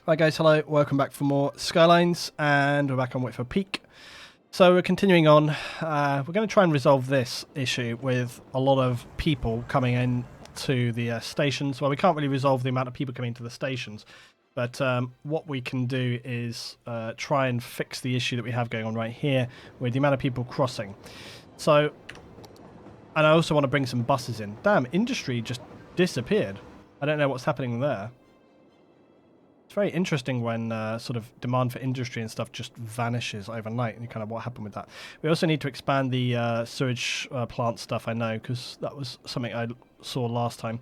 Right guys, hello, welcome back for more Skylines, and we're back on Whitford Peak. So we're continuing on. We're going to try and resolve this issue with a lot of people coming in to the stations. Well, we can't really resolve the amount of people coming to the stations, but what we can do is try and fix the issue that we have going on right here with the amount of people crossing. So, and I also want to bring some buses in. Damn, industry just disappeared. I don't know what's happening there. It's very interesting when sort of demand for industry and stuff just vanishes overnight, and kind of what happened with that. We also need to expand the sewage plant stuff, I know, because that was something I saw last time.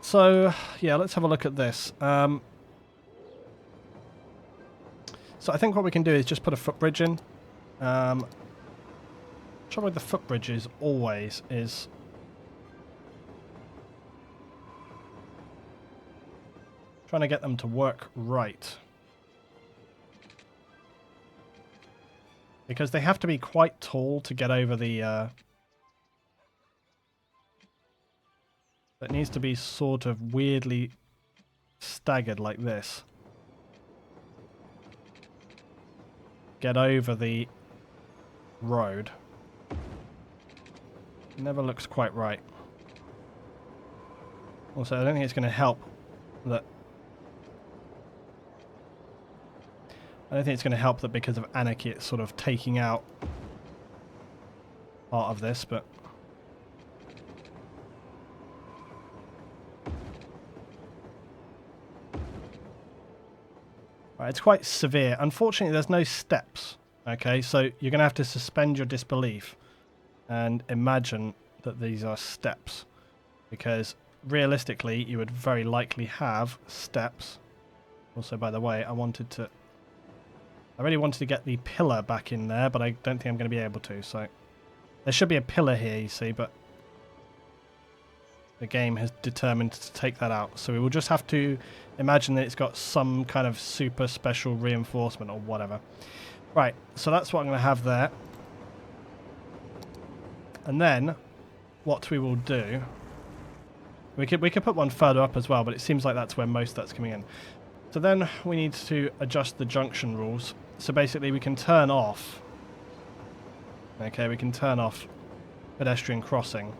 So, yeah, let's have a look at this. So I think what we can do is just put a footbridge in. Trouble with the footbridges always is... trying to get them to work right. Because they have to be quite tall to get over the... it needs to be sort of weirdly staggered like this. Get over the road. Never looks quite right. Also, I don't think it's going to help that... I don't think it's going to help that because of anarchy it's sort of taking out part of this, but... Right, it's quite severe. Unfortunately, there's no steps. Okay, so you're going to have to suspend your disbelief and imagine that these are steps. Because realistically, you would very likely have steps. Also, by the way, I really wanted to get the pillar back in there, but I don't think I'm going to be able to, so... There should be a pillar here, you see, but... the game has determined to take that out, so we will just have to imagine that it's got some kind of super special reinforcement or whatever. Right, so that's what I'm going to have there. And then, what we will do... We could put one further up as well, but it seems like that's where most of that's coming in. So then we need to adjust the junction rules. So basically we can turn off... Okay, we can turn off pedestrian crossing.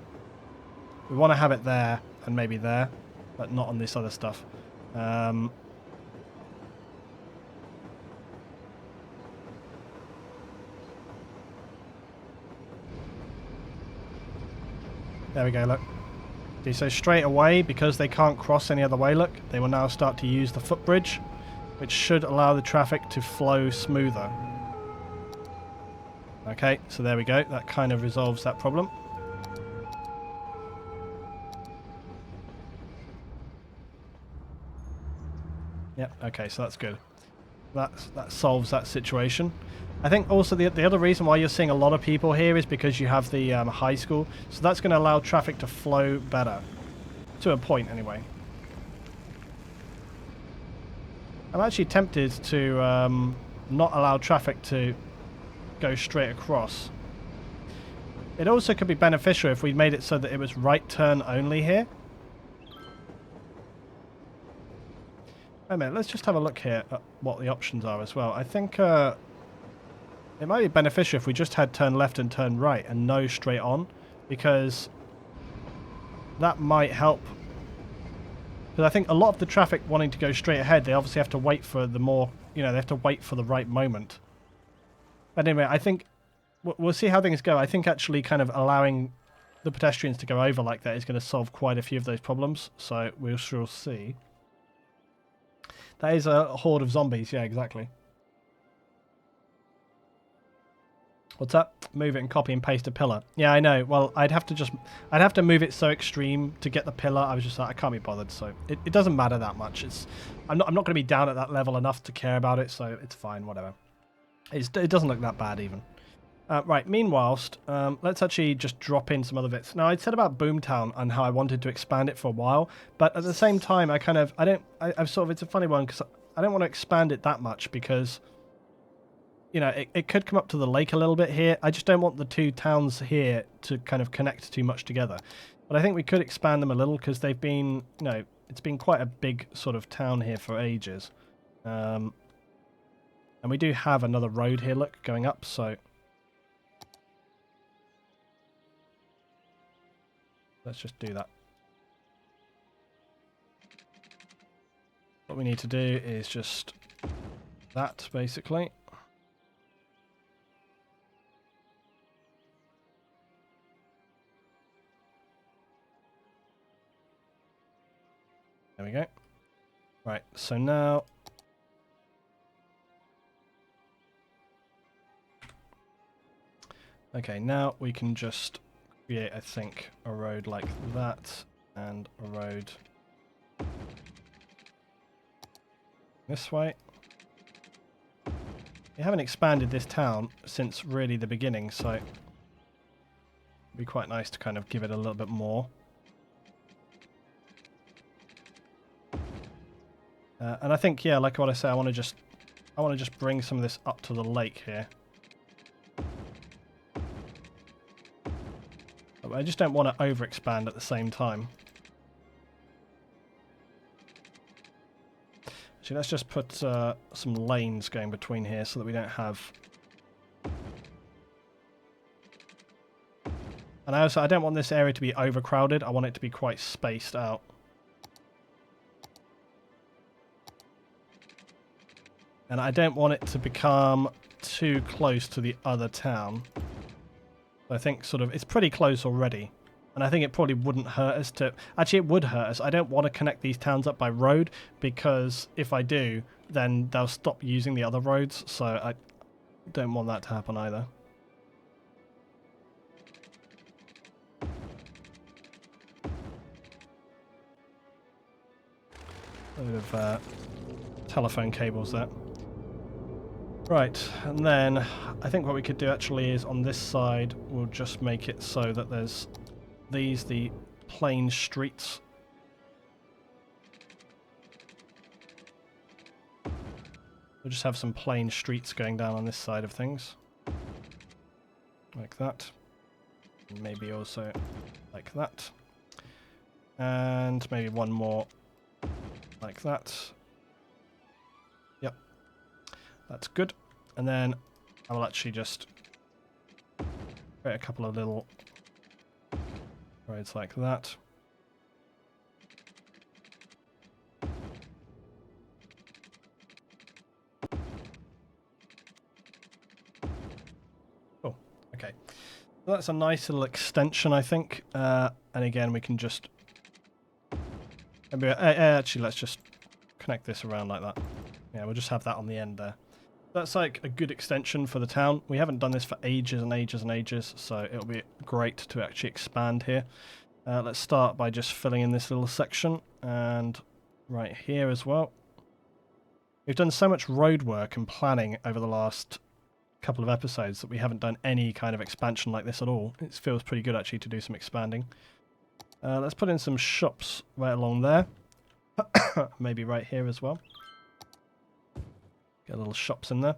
We want to have it there and maybe there, but not on this other stuff. There we go, look. See, so straight away, because they can't cross any other way, look, they will now start to use the footbridge, which should allow the traffic to flow smoother. Okay, so there we go. That kind of resolves that problem. Yep, okay, so that's good. That solves that situation. I think also the other reason why you're seeing a lot of people here is because you have the high school. So that's going to allow traffic to flow better. To a point, anyway. I'm actually tempted to not allow traffic to go straight across. It also could be beneficial if we made it so that it was right turn only here. Wait a minute, let's just have a look here at what the options are as well. I think it might be beneficial if we just had turn left and turn right and no straight on, because that might help. Because I think a lot of the traffic wanting to go straight ahead, they obviously have to wait for the more, you know, they have to wait for the right moment. But anyway, I think we'll see how things go. I think actually kind of allowing the pedestrians to go over like that is going to solve quite a few of those problems. So we shall see. That is a horde of zombies. Yeah, exactly. What's up? Move it and copy and paste a pillar. Yeah, I know. Well, I'd have to move it so extreme to get the pillar. I was just like, I can't be bothered. So it doesn't matter that much. I'm not going to be down at that level enough to care about it. So it's fine. Whatever. It doesn't look that bad even. Right. Meanwhile, let's actually just drop in some other bits. Now, I'd said about Boomtown and how I wanted to expand it for a while, but at the same time, it's a funny one because I don't want to expand it that much because, you know, it could come up to the lake a little bit here. I just don't want the two towns here to kind of connect too much together. But I think we could expand them a little because they've been, you know, it's been quite a big sort of town here for ages. And we do have another road here, look, going up, so let's just do that. What we need to do is just that, basically. There we go. Right, so now okay, now we can just create, I think, a road like that and a road this way. We haven't expanded this town since really the beginning, so it'd be quite nice to kind of give it a little bit more. And I think, yeah, like what I say, I want to just bring some of this up to the lake here. But I just don't want to overexpand at the same time. Actually, let's just put some lanes going between here so that we don't have. And I don't want this area to be overcrowded. I want it to be quite spaced out. And I don't want it to become too close to the other town. I think sort of it's pretty close already. And I think it probably wouldn't hurt us to... Actually, it would hurt us. I don't want to connect these towns up by road, because if I do, then they'll stop using the other roads. So I don't want that to happen either. A load of telephone cables there. Right, and then I think what we could do actually is on this side, we'll just make it so that there's the plain streets. We'll just have some plain streets going down on this side of things. Like that. And maybe also like that. And maybe one more like that. Yep. That's good. And then I will actually just create a couple of little roads like that. Oh, okay. So that's a nice little extension, I think. And again, we can just... actually, let's just connect this around like that. Yeah, we'll just have that on the end there. That's like a good extension for the town. We haven't done this for ages and ages and ages, so it'll be great to actually expand here. Let's start by just filling in this little section, and right here as well. We've done so much road work and planning over the last couple of episodes that we haven't done any kind of expansion like this at all. It feels pretty good actually to do some expanding. Let's put in some shops right along there. Maybe right here as well. Get little shops in there.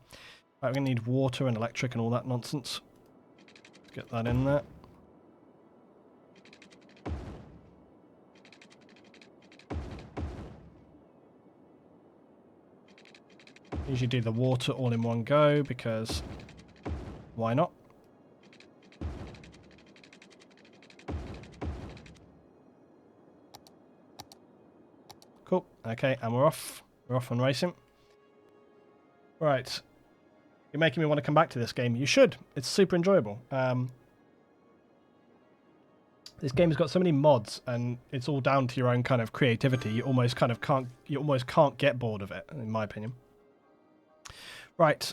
Right, we're going to need water and electric and all that nonsense. Let's get that in there. Usually do the water all in one go because why not? Cool. Okay, and we're off. We're off and racing. Right. You're making me want to come back to this game. You should. It's super enjoyable. This game has got so many mods, and it's all down to your own kind of creativity. You almost can't get bored of it, in my opinion. Right.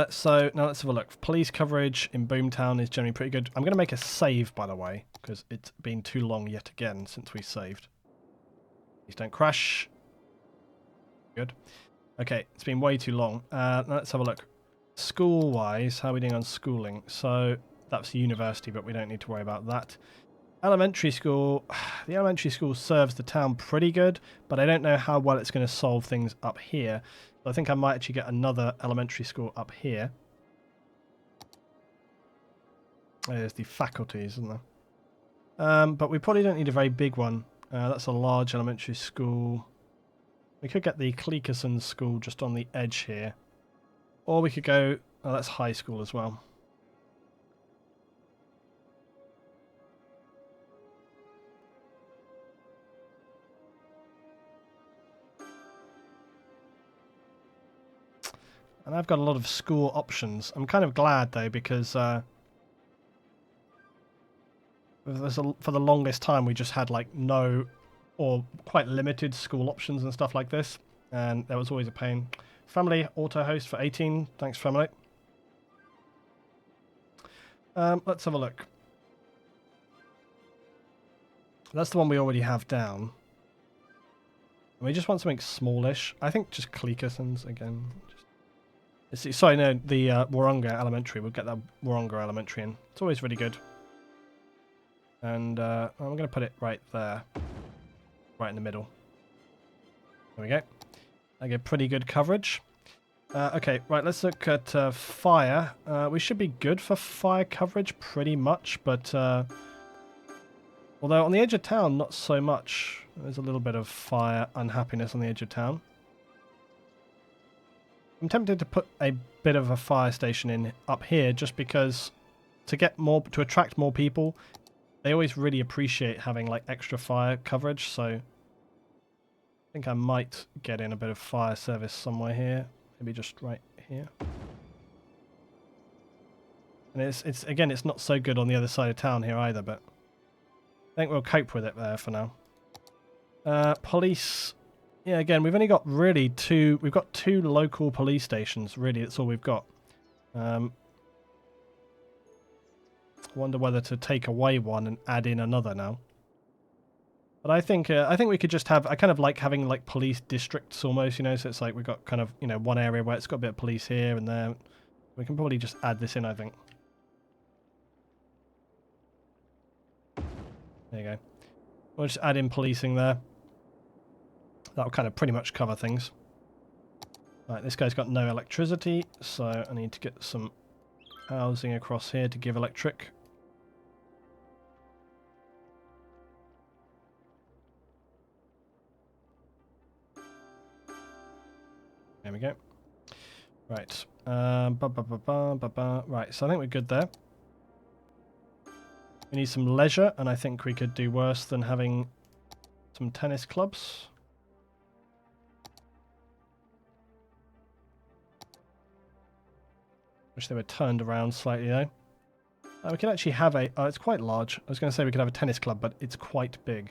So now let's have a look. Police coverage in Boomtown is generally pretty good. I'm going to make a save, by the way, because it's been too long yet again since we saved. Please don't crash. Good. Okay, it's been way too long. Now let's have a look. School-wise, how are we doing on schooling? So that's university, but we don't need to worry about that. Elementary school. The elementary school serves the town pretty good, but I don't know how well it's going to solve things up here. So I think I might actually get another elementary school up here. There's the faculties, isn't there? But we probably don't need a very big one. That's a large elementary school. We could get the Cleakerson School just on the edge here. Or we could go... Oh, that's high school as well. And I've got a lot of school options. I'm kind of glad, though, because for the longest time we just had, like, no or quite limited school options and stuff like this. And that was always a pain. Family auto host for 18. Thanks, family. Let's have a look. That's the one we already have down. We just want something smallish. I think just Cleakersons again. Sorry, no, the Wahroonga Elementary. We'll get that Wahroonga Elementary in. It's always really good. And I'm going to put it right there. Right in the middle. There we go. I get pretty good coverage. Okay, right, let's look at fire. We should be good for fire coverage pretty much, but although on the edge of town, not so much. There's a little bit of fire unhappiness on the edge of town. I'm tempted to put a bit of a fire station in up here just because to attract more people, they always really appreciate having like extra fire coverage, so I think I might get in a bit of fire service somewhere here. Maybe just right here. And it's again, it's not so good on the other side of town here either, but I think we'll cope with it there for now. Police. Yeah, again, we've only got really two... We've got 2 local police stations, really. That's all we've got. Wonder whether to take away one and add in another now. But I think we could just have... I kind of like having, like, police districts almost, you know? So it's like we've got kind of, you know, one area where it's got a bit of police here and there. We can probably just add this in, I think. There you go. We'll just add in policing there. That'll kind of pretty much cover things. Right, this guy's got no electricity, so I need to get some housing across here to give electric. There we go. Right. Right, so I think we're good there. We need some leisure, and I think we could do worse than having some tennis clubs. Wish they were turned around slightly though. We can actually have a... Oh, it's quite large. I was going to say we could have a tennis club, but it's quite big.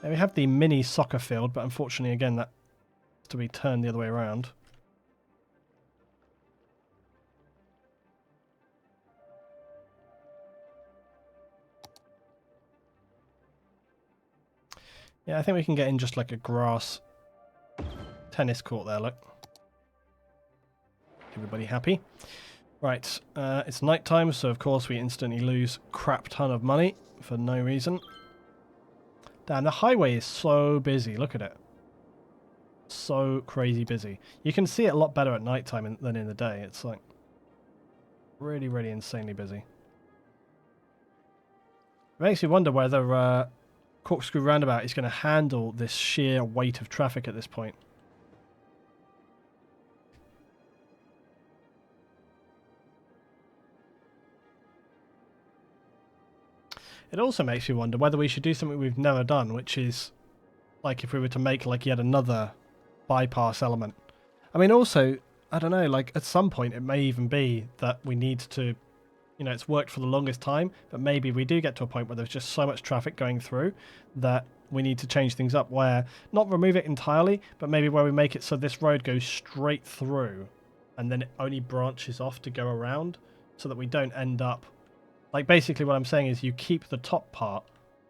Yeah, we have the mini soccer field, but unfortunately, again, that has to be turned the other way around. Yeah, I think we can get in just like a grass tennis court there, look. Everybody happy. Right, it's night time, so of course we instantly lose crap ton of money for no reason. Damn, the highway is so busy. Look at it. So crazy busy. You can see it a lot better at night time than in the day. It's like really, really insanely busy. It makes me wonder whether Corkscrew Roundabout is going to handle this sheer weight of traffic at this point. It also makes me wonder whether we should do something we've never done, which is like if we were to make like yet another bypass element. I mean, also, I don't know, like at some point it may even be that we need to, you know, it's worked for the longest time, but maybe we do get to a point where there's just so much traffic going through that we need to change things up where, not remove it entirely, but maybe where we make it so this road goes straight through and then it only branches off to go around so that we don't end up... Like, basically what I'm saying is you keep the top part,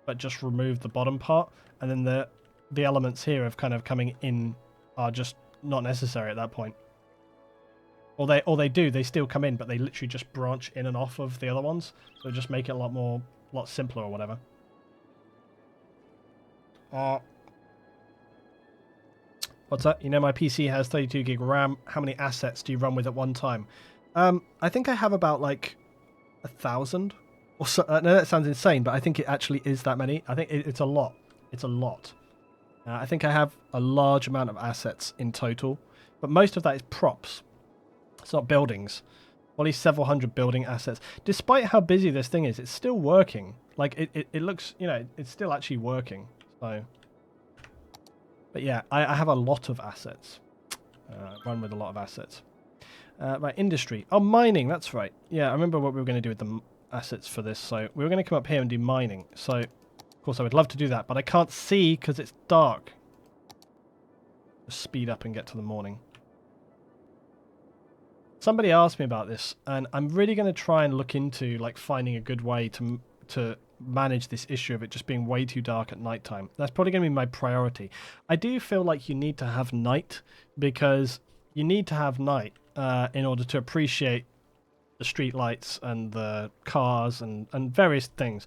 but just remove the bottom part, and then the elements here of kind of coming in are just not necessary at that point. Or they do, they still come in, but they literally just branch in and off of the other ones, so just make it a lot simpler or whatever. What's that? You know, my PC has 32 gig RAM. How many assets do you run with at one time? I think I have about like 1,000 or so. No, that sounds insane, but I think it actually is that many. I think it's a lot. It's a lot. I think I have a large amount of assets in total, but most of that is props. It's not buildings. Only several hundred building assets. Despite how busy this thing is, it's still working. Like, it looks, you know, it's still actually working. So, but yeah, I have a lot of assets. Run with a lot of assets. Right, industry. Oh, mining, that's right. Yeah, I remember what we were going to do with the assets for this. So we were going to come up here and do mining. So, of course, I would love to do that, but I can't see because it's dark. Just speed up and get to the morning. Somebody asked me about this, and I'm really going to try and look into like finding a good way to manage this issue of it just being way too dark at nighttime. That's probably going to be my priority. I do feel like you need to have night because you need to have night in order to appreciate the street lights and the cars and various things.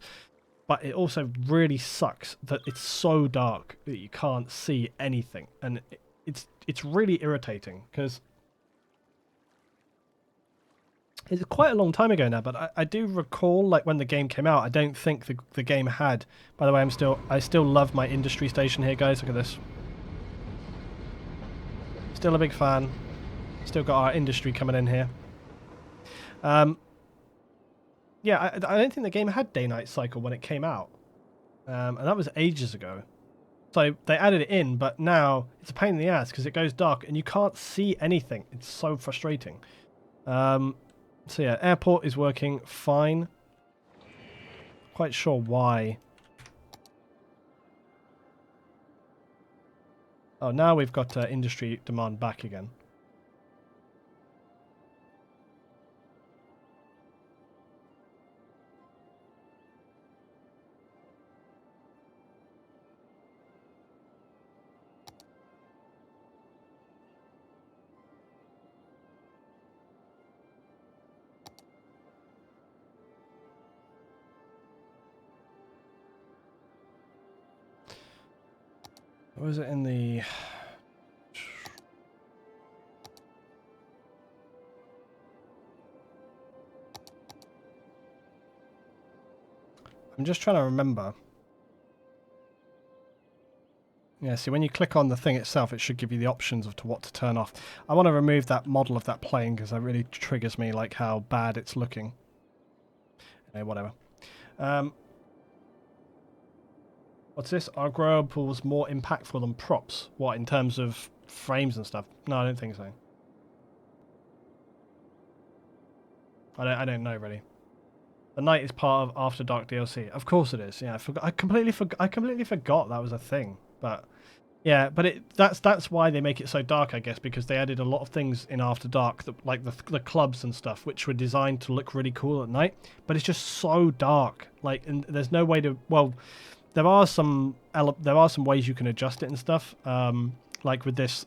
But it also really sucks that it's so dark that you can't see anything, and it's really irritating because it's quite a long time ago now, but I do recall, like, when the game came out, I don't think the game had. By the way, I still love my industry station here, guys. Look at this. Still a big fan. Still got our industry coming in here. Yeah, I don't think the game had day-night cycle when it came out. And that was ages ago. So they added it in, but now it's a pain in the ass because it goes dark and you can't see anything. It's so frustrating. So yeah, airport is working fine. Quite sure why. Oh, now we've got industry demand back again. What was it in the... I'm just trying to remember. Yeah, see, when you click on the thing itself, it should give you the options of to what to turn off. I want to remove that model of that plane because that really triggers me, like how bad it's looking. Whatever. What's this? Are grower pools more impactful than props? What, in terms of frames and stuff? No, I don't think so. I don't know, really. The night is part of After Dark DLC. Of course it is. Yeah, I completely forgot that was a thing. But yeah, but that's why they make it so dark, I guess, because they added a lot of things in After Dark, that, like the clubs and stuff, which were designed to look really cool at night. But it's just so dark. Like, and there's no way to. Well, there are some ways you can adjust it and stuff. Like with this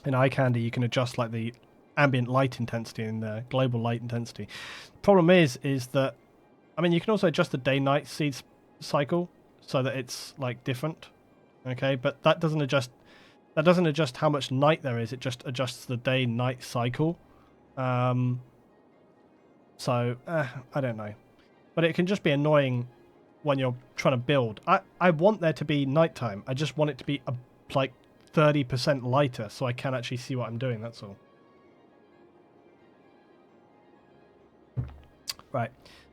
in Eye Candy, you can adjust like the ambient light intensity and the global light intensity. Problem is that, I mean, you can also adjust the day-night seed cycle so that it's like different. Okay, but that doesn't adjust how much night there is. It just adjusts the day-night cycle. So I don't know, but it can just be annoying when you're trying to build. I want there to be nighttime. I just want it to be like 30% lighter so I can actually see what I'm doing. That's all. Right,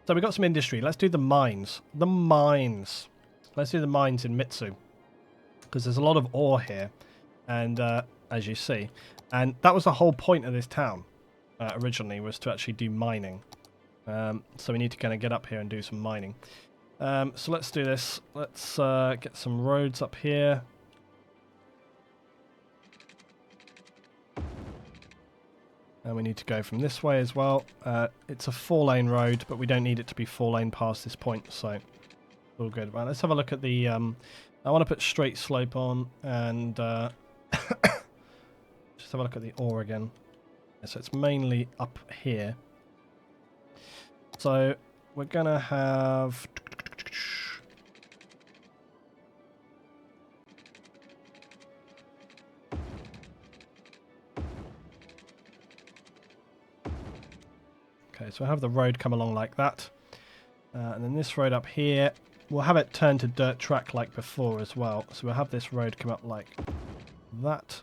so we got some industry. Let's do the mines. Let's do the mines in Mitsu, because there's a lot of ore here, and as you see, and that was the whole point of this town originally, was to actually do mining. So we need to kind of get up here and do some mining. So let's do this. Let's get some roads up here. And we need to go from this way as well. It's a 4-lane road, but we don't need it to be 4-lane past this point, so all good. Right, let's have a look at the... I want to put straight slope on, and just have a look at the ore again. So it's mainly up here. So we're going to have... Okay, so I have the road come along like that. And then this road up here we'll have it turned to dirt track like before as well. So we'll have this road come up like that.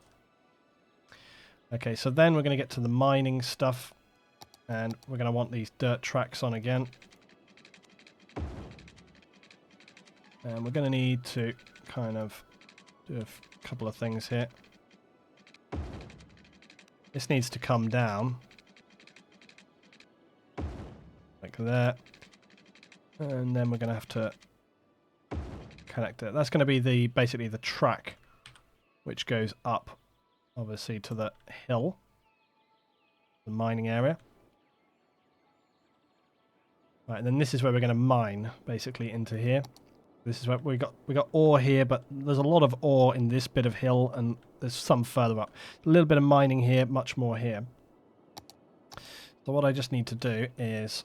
Okay, so then we're going to get to the mining stuff, and we're going to want these dirt tracks on again. And we're going to need to kind of do a couple of things here. This needs to come down like that, and then we're going to have to connect it. That's going to be basically the track which goes up, obviously, to the hill, the mining area. Right, and then this is where we're going to mine, basically, into here. This is where we got ore here, but there's a lot of ore in this bit of hill, and there's some further up. A little bit of mining here, much more here. So what I just need to do is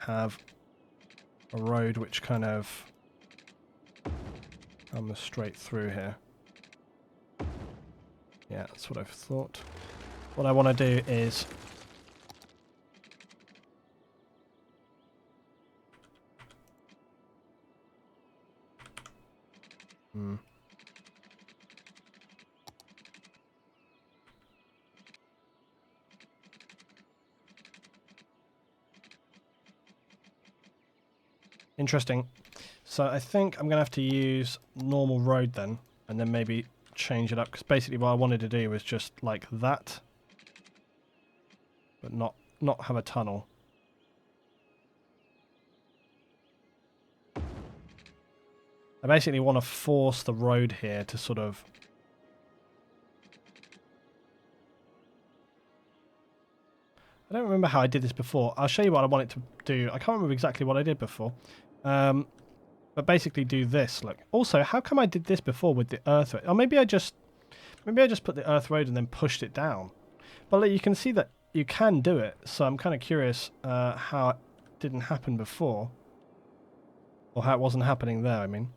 have a road which kind of comes straight through here. Yeah, that's what I've thought. What I want to do is interesting. So I think I'm going to have to use normal road then, and then maybe change it up, because basically what I wanted to do was just like that, but not have a tunnel. I basically want to force the road here to sort of I don't remember how I did this before. I'll show you what I want it to do. I can't remember exactly what I did before. But basically do this. Look. Also, how come I did this before with the earth road? Or maybe I just put the earth road and then pushed it down. But look, you can see that you can do it. So I'm kind of curious how it didn't happen before. Or how it wasn't happening there, I mean.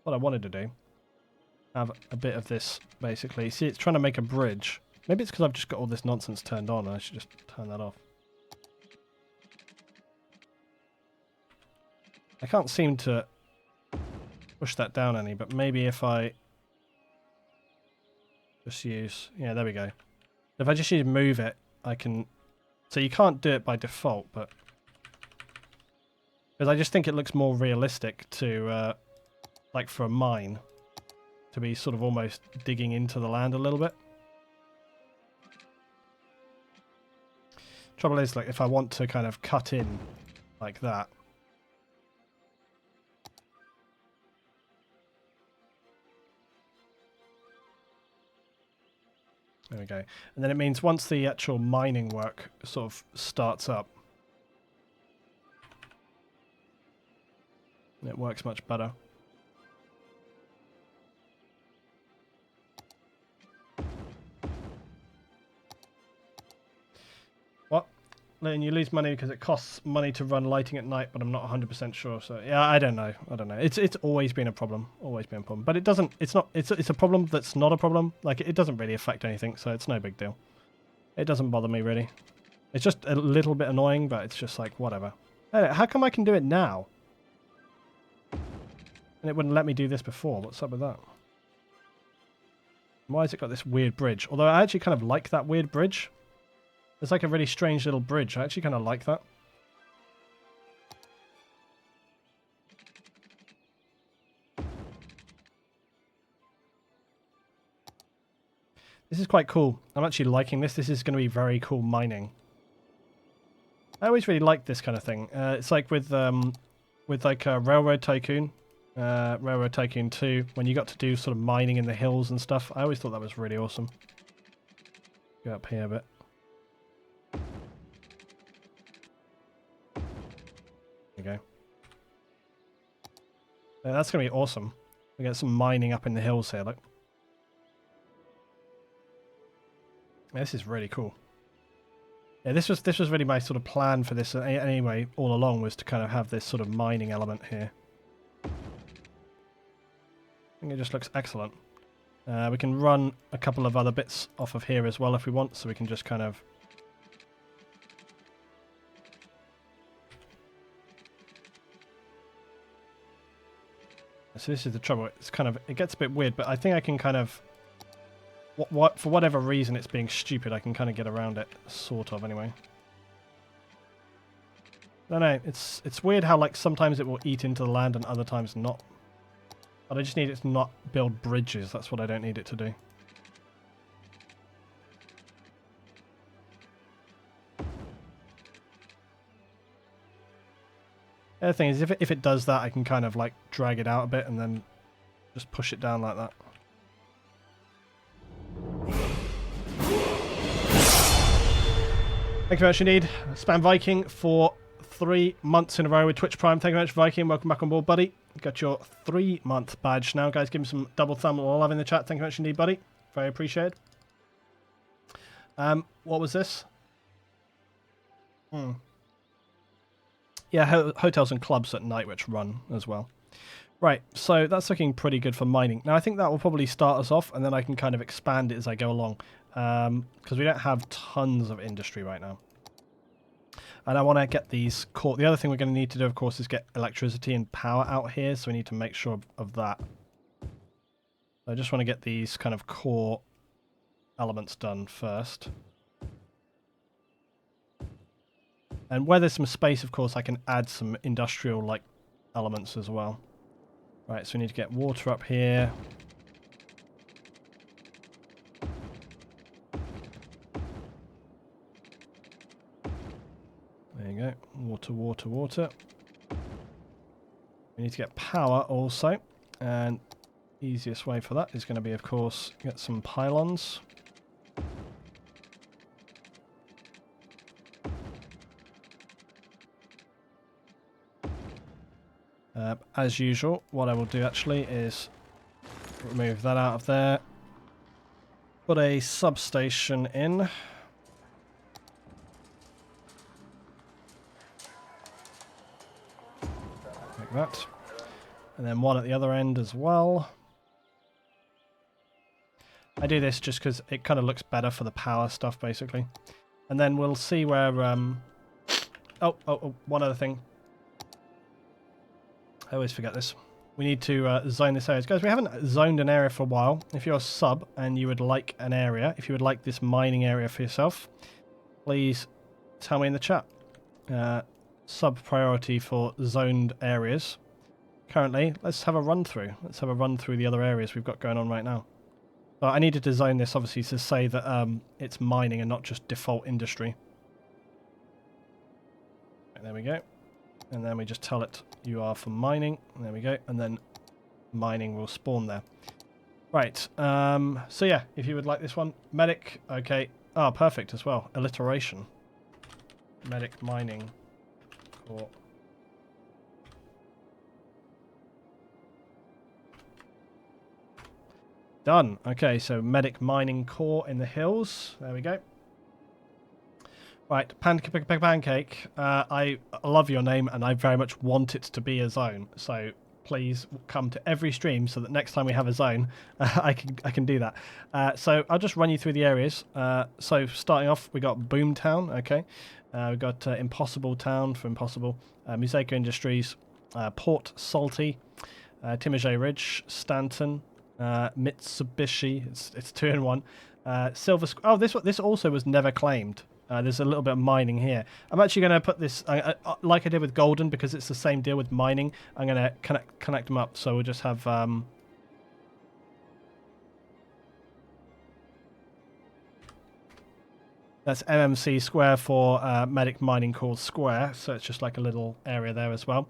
What I wanted to do. Have a bit of this, basically. See, it's trying to make a bridge. Maybe it's because I've just got all this nonsense turned on and I should just turn that off. I can't seem to push that down any, but maybe if I just use... Yeah, there we go. If I just use move it, I can... So you can't do it by default, but... Because I just think it looks more realistic to, like for a mine, to be sort of almost digging into the land a little bit. Trouble is, like, if I want to kind of cut in like that, there we go. And then it means once the actual mining work sort of starts up, it works much better. What? And you lose money because it costs money to run lighting at night, but I'm not 100% sure. So yeah, I don't know. It's always been a problem. Always been a problem. But it doesn't. It's not. It's a problem that's not a problem. Like it doesn't really affect anything, so it's no big deal. It doesn't bother me really. It's just a little bit annoying, but it's just like whatever. How come I can do it now? And it wouldn't let me do this before. What's up with that? Why has it got this weird bridge? Although I actually kind of like that weird bridge. It's like a really strange little bridge. I actually kind of like that. This is quite cool. I'm actually liking this. This is going to be very cool mining. I always really liked this kind of thing. It's like with like Railroad Tycoon, Railroad Tycoon 2, when you got to do sort of mining in the hills and stuff. I always thought that was really awesome. Go up here a bit. There we go. Yeah, that's going to be awesome. We get some mining up in the hills here, look. This is really cool. Yeah, this was really my sort of plan for this anyway, all along, was to kind of have this sort of mining element here. I think it just looks excellent. We can run a couple of other bits off of here as well if we want, so we can just kind of... So this is the trouble. It's kind of, it gets a bit weird, but I think I can kind of, for whatever reason it's being stupid, I can kind of get around it, sort of, anyway. No, it's weird how, like, sometimes it will eat into the land and other times not. But I just need it to not build bridges. That's what I don't need it to do. The other thing is, if it does that, I can kind of, like, drag it out a bit and then just push it down like that. Thank you very much indeed. Spam Viking for 3 months in a row with Twitch Prime. Thank you very much, Viking. Welcome back on board, buddy. Got your 3-month badge now. Guys, give him some double thumb or love in the chat. Thank you very much indeed, buddy. Very appreciated. What was this? Yeah, hotels and clubs at night which run as well. Right, so that's looking pretty good for mining. Now, I think that will probably start us off, and then I can kind of expand it as I go along. Because we don't have tons of industry right now. And I want to get these core. The other thing we're going to need to do, of course, is get electricity and power out here. So we need to make sure of that. I just want to get these kind of core elements done first. And where there's some space, of course, I can add some industrial-like elements as well. Right, so we need to get water up here. There you go. Water, water, water. We need to get power also. And easiest way for that is going to be, of course, get some pylons. As usual, what I will do actually is remove that out of there. Put a substation in. Like that. And then one at the other end as well. I do this just because it kind of looks better for the power stuff, basically. And then we'll see where... Oh, one other thing. I always forget this. We need to zone this area. Guys, we haven't zoned an area for a while. If you're a sub and you would like an area, if you would like this mining area for yourself, please tell me in the chat. Sub priority for zoned areas. Currently, let's have a run through. Let's have a run through the other areas we've got going on right now. But I needed to zone this, obviously, to say that it's mining and not just default industry. Right, there we go. And then we just tell it you are for mining. There we go. And then mining will spawn there. Right. So yeah, if you would like this one. Medic. Okay. Ah, perfect as well. Alliteration. Medic mining. Core. Done. Okay, so medic mining core in the hills. There we go. Right, Pancake, I love your name and I very much want it to be a zone. So please come to every stream so that next time we have a zone, I can do that. So I'll just run you through the areas. So starting off, we got Boomtown, okay. We've got Impossible Town for Impossible, Museko Industries, Port Salty, Timajay Ridge, Stanton, Mitsubishi, it's 2 in 1. Silver. Oh, this also was never claimed. There's a little bit of mining here. I'm actually going to put this, like I did with Golden, because it's the same deal with mining. I'm going to connect them up. So we'll just have... that's MMC square for medic mining called square. So it's just like a little area there as well.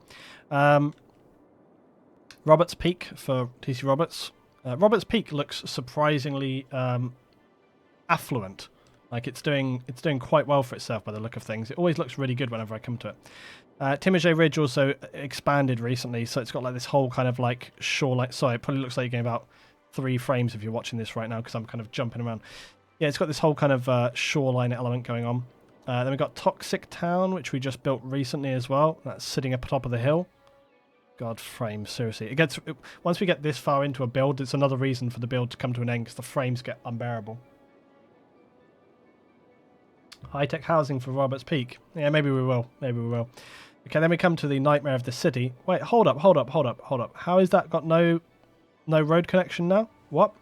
Roberts Peak for TC Roberts. Roberts Peak looks surprisingly affluent. Like it's doing quite well for itself by the look of things. It always looks really good whenever I come to it. Timajay Ridge also expanded recently, so it's got like this whole kind of like shoreline. Sorry, it probably looks like you're getting about 3 frames if you're watching this right now because I'm kind of jumping around. Yeah, it's got this whole kind of shoreline element going on. Then we've got Toxic Town, which we just built recently as well. That's sitting up top of the hill. God, frames, seriously. Once we get this far into a build, it's another reason for the build to come to an end because the frames get unbearable. High-tech housing for Roberts Peak. Yeah, maybe we will. Maybe we will. Okay, then we come to the nightmare of the city. Wait, hold up. How is that got no road connection now? What?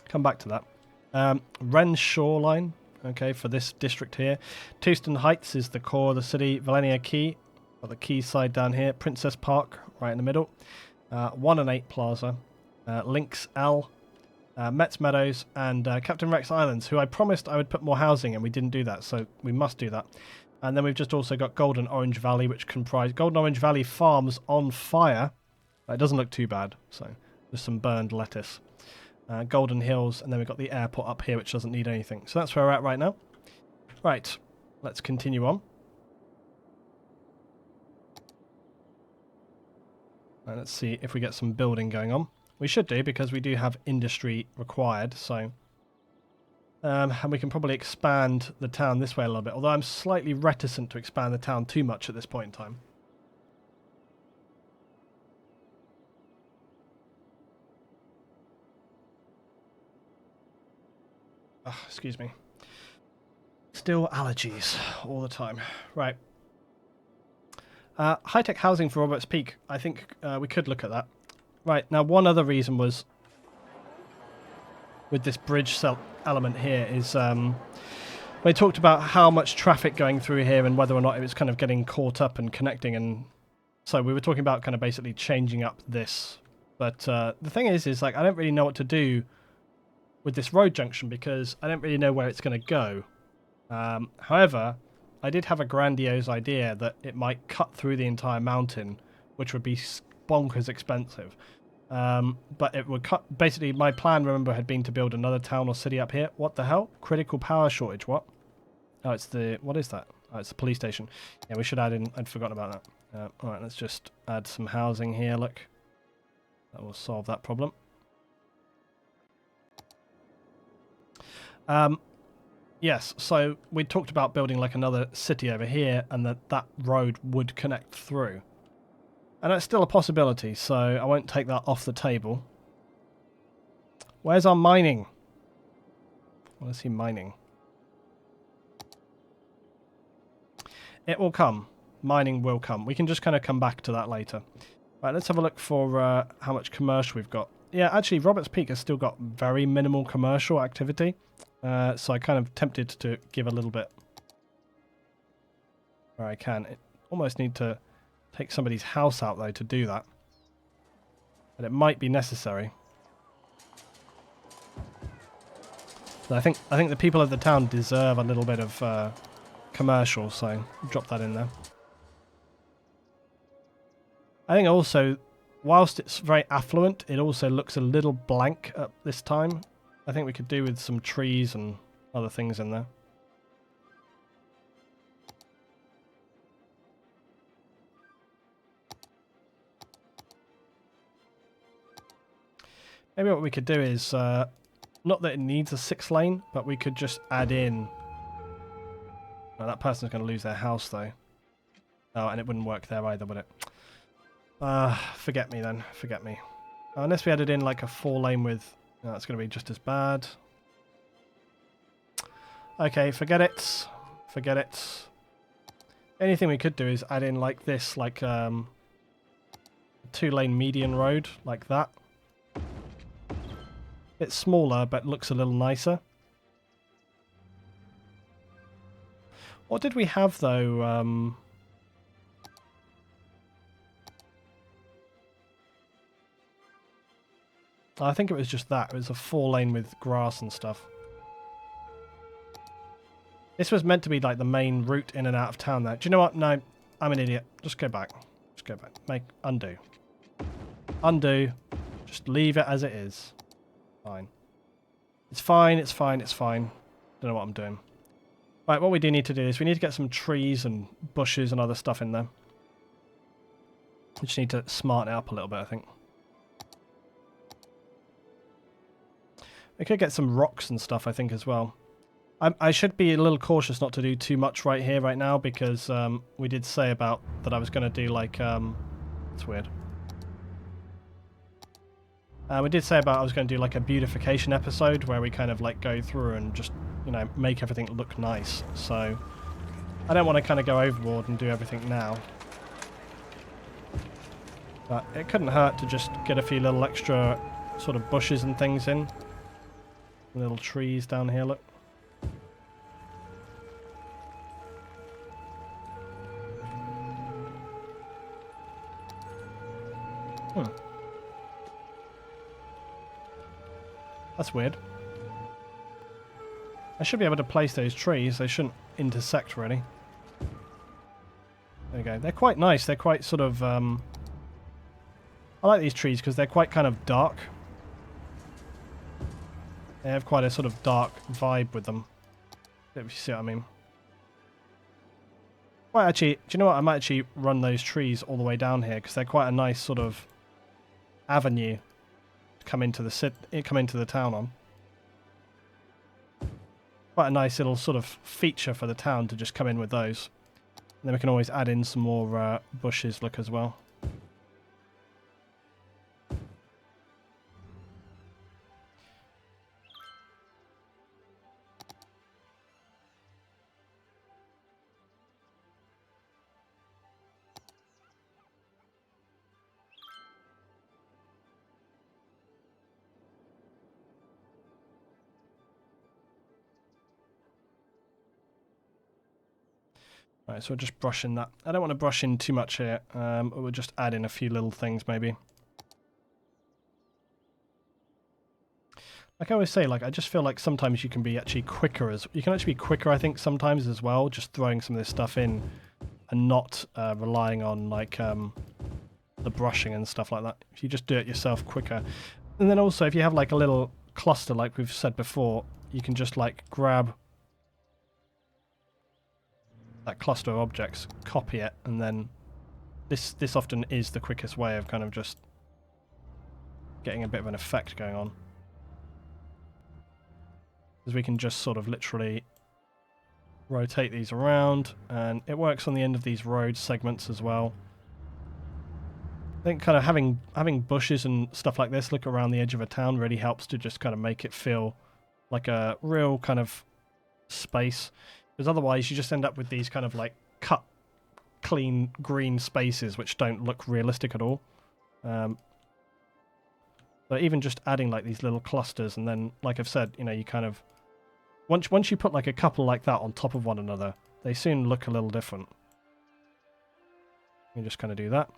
Come back to that. Wren's Shoreline, okay, for this district here. Tewston Heights is the core of the city. Valenia Quay, got the quayside down here. Princess Park, right in the middle. 1 and 8 Plaza. Links L. Metz Meadows, and Captain Rex Islands, who I promised I would put more housing in. We didn't do that, so we must do that. And then we've just also got Golden Orange Valley, which comprise Golden Orange Valley farms on fire. It doesn't look too bad, so there's some burned lettuce. Golden Hills, and then we've got the airport up here, which doesn't need anything. So that's where we're at right now. Right, let's continue on. And let's see if we get some building going on. We should do, because we do have industry required, so... and we can probably expand the town this way a little bit, although I'm slightly reticent to expand the town too much at this point in time. Excuse me. Still allergies all the time. Right. High-tech housing for Roberts Peak. I think we could look at that. Right, now one other reason was with this bridge element here is we talked about how much traffic going through here and whether or not it was kind of getting caught up and connecting, and so we were talking about kind of basically changing up this. But the thing is like I don't really know what to do with this road junction because I don't really know where it's going to go. However, I did have a grandiose idea that it might cut through the entire mountain, which would be bonkers expensive. But it would cut... Basically, my plan, remember, had been to build another town or city up here. What the hell? Critical power shortage, what? Oh, it's the... What is that? Oh, it's the police station. Yeah, we should add in... I'd forgotten about that. Alright, let's just add some housing here, look. That will solve that problem. Yes, so we talked about building like another city over here and that road would connect through. And that's still a possibility, so I won't take that off the table. Where's our mining? I want to see mining. It will come. Mining will come. We can just kind of come back to that later. Right, let's have a look for how much commercial we've got. Yeah, actually, Roberts Peak has still got very minimal commercial activity. So I kind of tempted to give a little bit where I can. It almost need to take somebody's house out, though, to do that. But it might be necessary. So I think the people of the town deserve a little bit of commercial, so drop that in there. I think also, whilst it's very affluent, it also looks a little blank at this time. I think we could do with some trees and other things in there. Maybe what we could do is, not that it needs a 6 lane, but we could just add in... Oh, that person's going to lose their house, though. Oh, and it wouldn't work there either, would it? Forget me then. Forget me. Unless we added in like a 4 lane with... No, that's going to be just as bad. Okay, forget it. Forget it. Anything we could do is add in like this, like 2-lane median road, like that. Bit smaller, but looks a little nicer. What did we have, though? I think it was just that. It was a 4-lane with grass and stuff. This was meant to be like the main route in and out of town there. Do you know what? No, I'm an idiot. Just go back. Just go back. Undo. Undo. Just leave it as it is. Fine. It's fine, it's fine, it's fine. Don't know what I'm doing. Right, what we do need to do is we need to get some trees and bushes and other stuff in there. We just need to smarten it up a little bit, I think. We could get some rocks and stuff, I think, as well. I should be a little cautious not to do too much right here, right now, because we did say about that I was going to do, like... it's weird. We did say about I was going to do, like, a beautification episode where we kind of, like, go through and just, you know, make everything look nice. So, I don't want to kind of go overboard and do everything now. But it couldn't hurt to just get a few little extra sort of bushes and things in. Little trees down here, look. That's weird. I should be able to place those trees. They shouldn't intersect, really. There we go. They're quite nice. They're quite sort of... I like these trees because they're quite kind of dark. They have quite a sort of dark vibe with them. If you see what I mean. Well, actually, do you know what? I might actually run those trees all the way down here because they're quite a nice sort of avenue to come into the town on. Quite a nice little sort of feature for the town to just come in with those. And then we can always add in some more bushes, look, as well. Right, so we're just brushing that. I don't want to brush in too much here. We'll just add in a few little things, maybe. Like I always say, like I just feel like sometimes you can be actually quicker. You can actually be quicker, I think, sometimes as well, just throwing some of this stuff in and not relying on like the brushing and stuff like that. If you just do it yourself quicker. And then also, if you have like a little cluster, like we've said before, you can just like grab that cluster of objects, copy it, and then this often is the quickest way of kind of just getting a bit of an effect going on. Because we can just sort of literally rotate these around, and it works on the end of these road segments as well. I think kind of having bushes and stuff like this look around the edge of a town really helps to just kind of make it feel like a real kind of space. Because otherwise you just end up with these kind of like cut, clean, green spaces which don't look realistic at all. So even just adding like these little clusters, and then, like I've said, you know, you kind of... Once you put like a couple like that on top of one another, they soon look a little different. You can just kind of do that.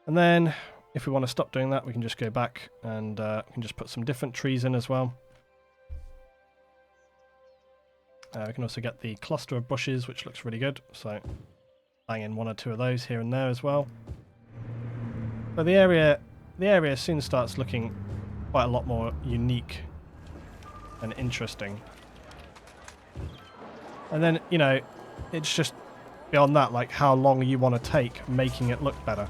And then if we want to stop doing that, we can just go back and we can just put some different trees in as well. We can also get the cluster of bushes, which looks really good. So bang in one or two of those here and there as well. But the area soon starts looking quite a lot more unique and interesting. And then, you know, it's just beyond that, like how long you want to take making it look better.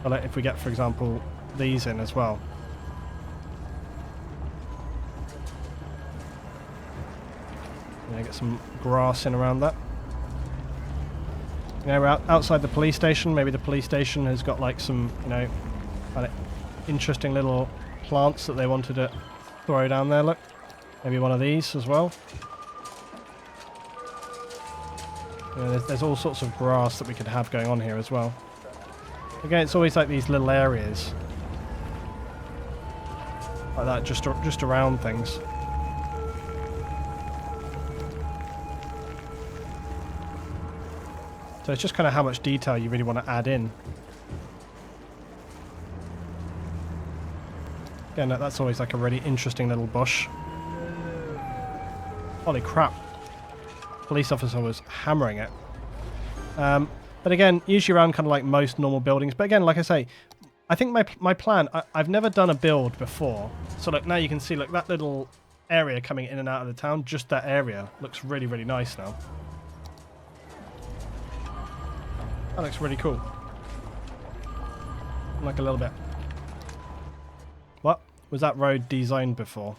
Well, if we get, for example, these in as well. Get some grass in around that. You know, we're outside the police station. Maybe the police station has got like some, you know, kind of interesting little plants that they wanted to throw down there. Look, maybe one of these as well. You know, there's all sorts of grass that we could have going on here as well. Again, it's always like these little areas like that, just around things. So it's just kind of how much detail you really want to add in. Again, that's always like a really interesting little bush. Holy crap. Police officer was hammering it. But again, usually around kind of like most normal buildings. But again, like I say, I think my plan, I've never done a build before. So look, now you can see, look, that little area coming in and out of the town, just that area looks really, really nice now. That looks really cool. Like a little bit. What? Was that road designed before?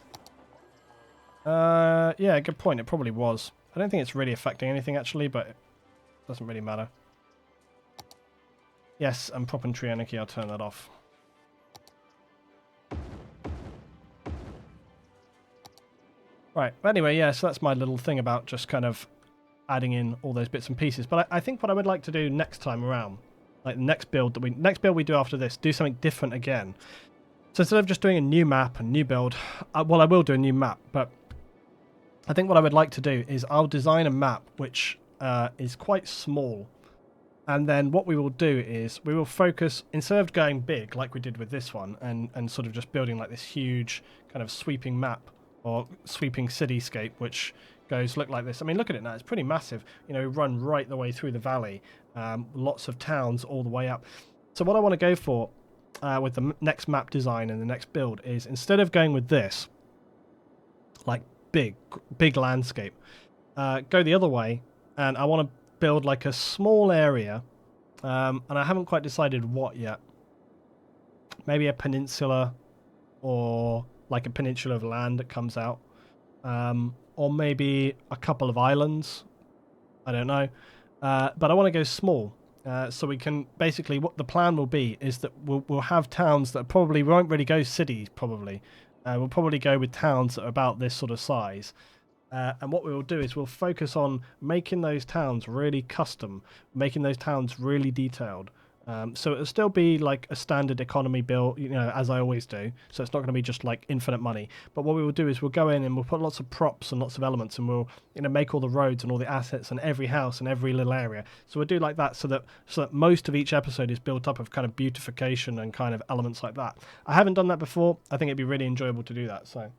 Yeah, good point. It probably was. I don't think it's really affecting anything actually, but it doesn't really matter. Yes, and prop and tree anarchy, I'll turn that off. Right, but anyway, yeah, so that's my little thing about just kind of adding in all those bits and pieces. But I think what I would like to do next time around, like the next build we do after this, do something different again. So instead of just doing a new map and new build, well, I will do a new map, but I think what I would like to do is I'll design a map which is quite small. And then what we will do is we will focus, instead of going big like we did with this one and sort of just building like this huge kind of sweeping map or sweeping cityscape, which look like this. I mean, look at it now. It's pretty massive. You know, we run right the way through the valley. Lots of towns all the way up. So what I want to go for with the next map design and the next build is, instead of going with this, like big landscape, go the other way, and I want to build like a small area, and I haven't quite decided what yet. Maybe a peninsula, or like a peninsula of land that comes out, or maybe a couple of islands. I don't know, but I want to go small. So we can basically, what the plan will be is that we'll have towns that probably won't really go cities. We'll probably go with towns that are about this sort of size. And what we will do is we'll focus on making those towns really custom, making those towns really detailed. So it'll still be like a standard economy build, you know, as I always do. So it's not going to be just like infinite money. But what we will do is we'll go in and we'll put lots of props and lots of elements, and we'll, you know, make all the roads and all the assets and every house and every little area. So we'll do like that so that most of each episode is built up of kind of beautification and kind of elements like that. I haven't done that before. I think it'd be really enjoyable to do that. So.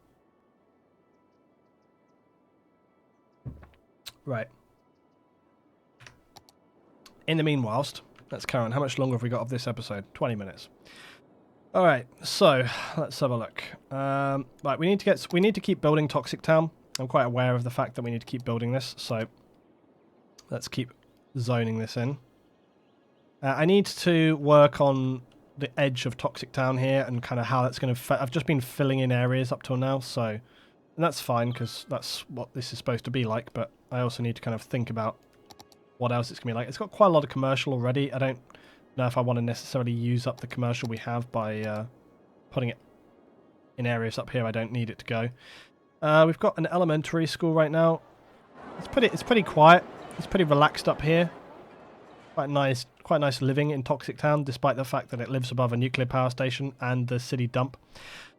Right. In the meanwhile, let's carry on. How much longer have we got of this episode? 20 minutes. All right, so let's have a look. Right, we need to keep building Toxic Town. I'm quite aware of the fact that we need to keep building this, so let's keep zoning this in. I need to work on the edge of Toxic Town here and kind of how that's going to. I've just been filling in areas up till now, so, and that's fine because that's what this is supposed to be like. But I also need to kind of think about what else it's going to be like. It's got quite a lot of commercial already. I don't know if I want to necessarily use up the commercial we have by putting it in areas up here I don't need it to go. We've got an elementary school right now. It's pretty quiet. It's pretty relaxed up here. Quite nice living in Toxic Town, despite the fact that it lives above a nuclear power station and the city dump.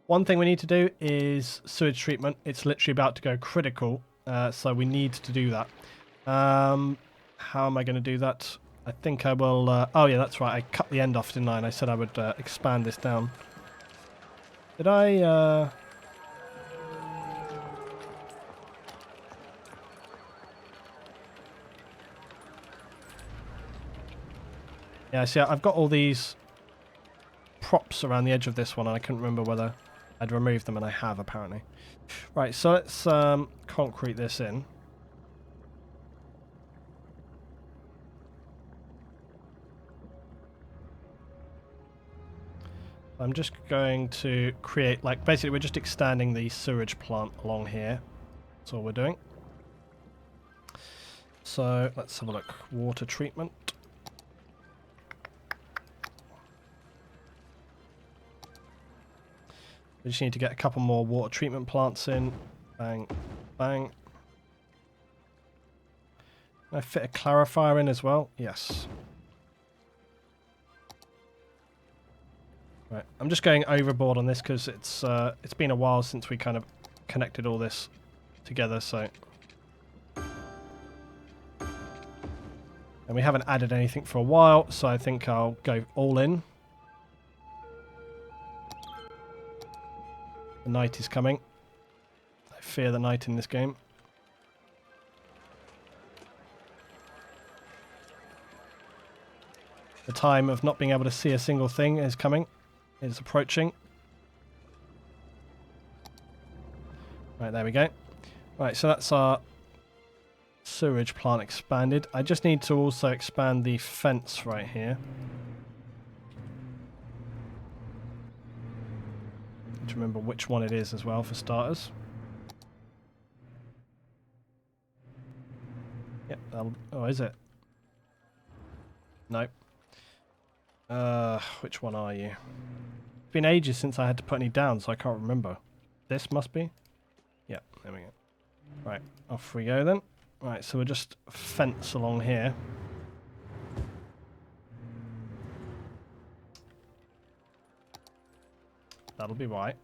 One thing we need to do is sewage treatment. It's literally about to go critical, so we need to do that. How am I going to do that? I think I will... oh yeah, that's right. I cut the end off, didn't I? And I said I would expand this down. Did I... Yeah, see, I've got all these props around the edge of this one, and I couldn't remember whether I'd removed them, and I have, apparently. Right, so let's concrete this in. I'm just going to create, like, basically we're just extending the sewage plant along here. That's all we're doing. So let's have a look. Water treatment. We just need to get a couple more water treatment plants in. Bang, bang. Can I fit a clarifier in as well? Yes. Right, I'm just going overboard on this because it's been a while since we kind of connected all this together, so. And we haven't added anything for a while, so I think I'll go all in. The night is coming. I fear the night in this game. The time of not being able to see a single thing is coming. It is approaching. Right, there we go. Right, so that's our sewage plant expanded. I just need to also expand the fence right here. To remember which one it is as well, for starters. Yep, oh, is it? Nope. Which one are you? It's been ages since I had to put any down, so I can't remember. This must be? Yep, there we go. Right, off we go then. Right, so we'll just fence along here. That'll be right.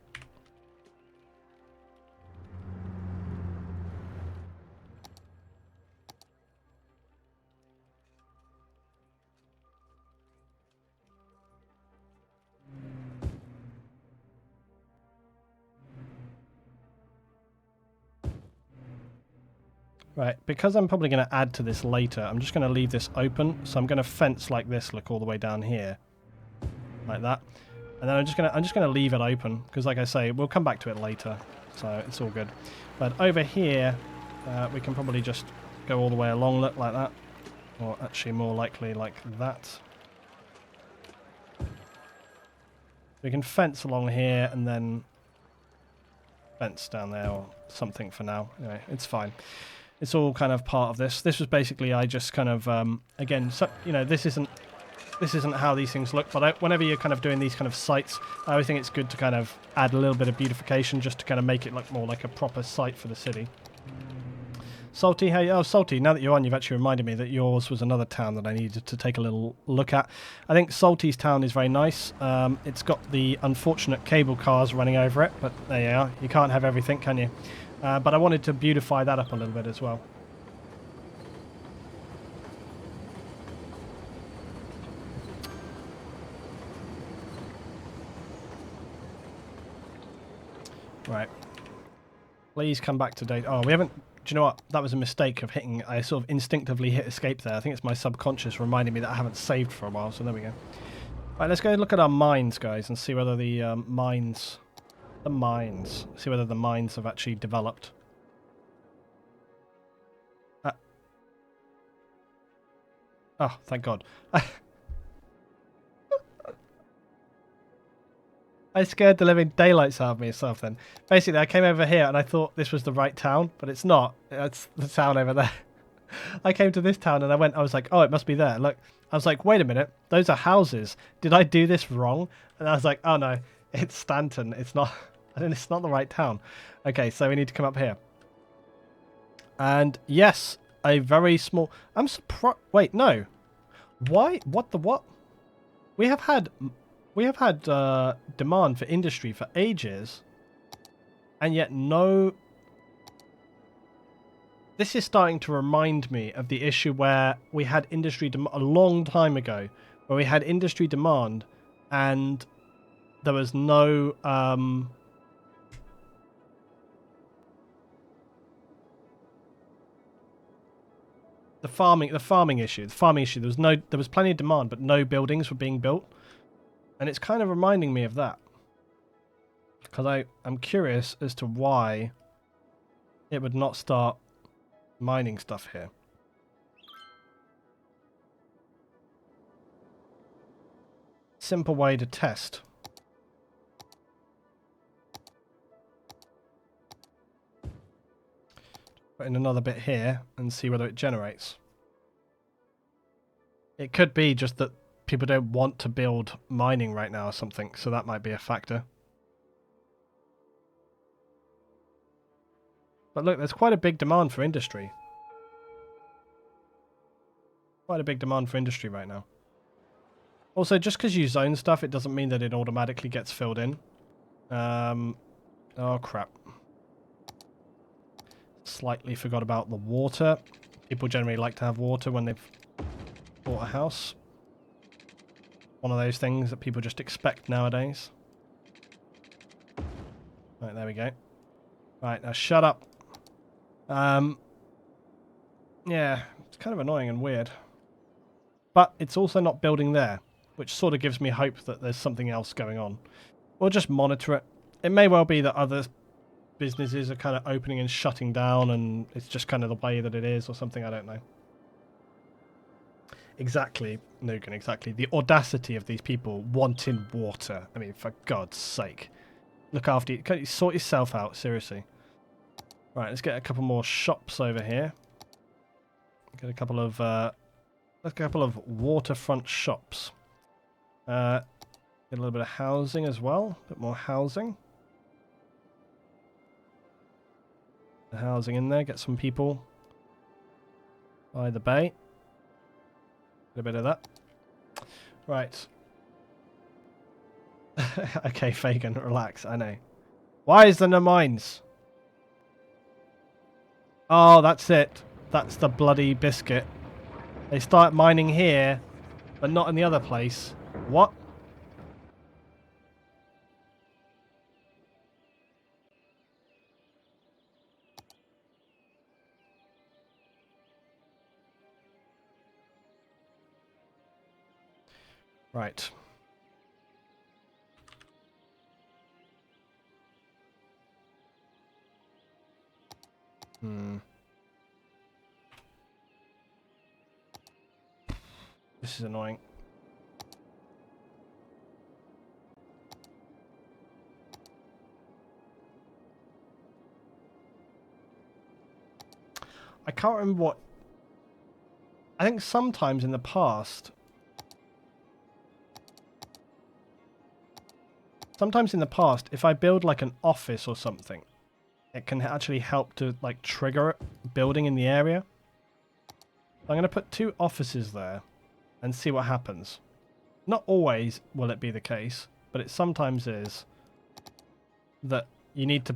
Right, because I'm probably going to add to this later, I'm just going to leave this open. So I'm going to fence like this, look all the way down here, like that, and then I'm just going to leave it open because, like I say, we'll come back to it later, so it's all good. But over here, we can probably just go all the way along, look like that, or actually more likely like that. We can fence along here and then fence down there or something for now. Anyway, it's fine. It's all kind of part of this. This was basically I just kind of again, so, you know, this isn't how these things look. But whenever you're kind of doing these kind of sites, I always think it's good to kind of add a little bit of beautification just to kind of make it look more like a proper site for the city. Salty, hey, oh Salty, now that you're on, you've actually reminded me that yours was another town that I needed to take a little look at. I think Salty's town is very nice. It's got the unfortunate cable cars running over it, but there you are. You can't have everything, can you? But I wanted to beautify that up a little bit as well. Right. Please come back to date. Oh, we haven't... Do you know what? That was a mistake of hitting... I sort of instinctively hit escape there. I think it's my subconscious reminding me that I haven't saved for a while, so there we go. Right, let's go look at our mines, guys, and see whether the mines... See whether the mines have actually developed. Oh, thank God. I scared the living daylights out of myself then. Basically, I came over here and I thought this was the right town, but it's not. It's the town over there. I came to this town and I was like, oh, it must be there. Look, I was like, wait a minute. Those are houses. Did I do this wrong? And I was like, oh no, it's Stanton. It's not, it's not the right town. Okay, so we need to come up here. And yes, a very small... I'm surprised... Wait, no. Why? What the what? We have had demand for industry for ages, and yet no... This is starting to remind me of the issue where we had industry a long time ago, where we had industry demand, and there was no... The farming issue. There was plenty of demand, but no buildings were being built, and it's kind of reminding me of that. Because I'm curious as to why it would not start mining stuff here. Simple way to test. Put in another bit here and see whether it generates. It could be just that people don't want to build mining right now or something, so that might be a factor. But look, there's quite a big demand for industry. Quite a big demand for industry right now. Also, just because you zone stuff, it doesn't mean that it automatically gets filled in. Oh, crap. Slightly forgot about the water. People generally like to have water when they've bought a house. One of those things that people just expect nowadays. Right, there we go. Right, now shut up. Yeah, it's kind of annoying and weird. But it's also not building there, which sort of gives me hope that there's something else going on. We'll just monitor it. It may well be that other businesses are kind of opening and shutting down, and it's just kind of the way that it is or something, I don't know. Exactly, Nugan, exactly. The audacity of these people wanting water. I mean, for God's sake. Look after you. Can't you sort yourself out, seriously. Right, let's get a couple more shops over here. Get a couple of waterfront shops. Get a little bit of housing as well. A bit more housing. The housing in there, get some people By the bay. A bit of that. Right. Okay, Fagin, relax. I know. Why is there no mines? Oh, that's it. That's the bloody biscuit. They start mining here, but not in the other place. What? Right. This is annoying. I can't remember what... I think sometimes in the past... if I build like an office or something, it can actually help to like trigger building in the area. I'm going to put 2 offices there and see what happens. Not always will it be the case, but it sometimes is that you need to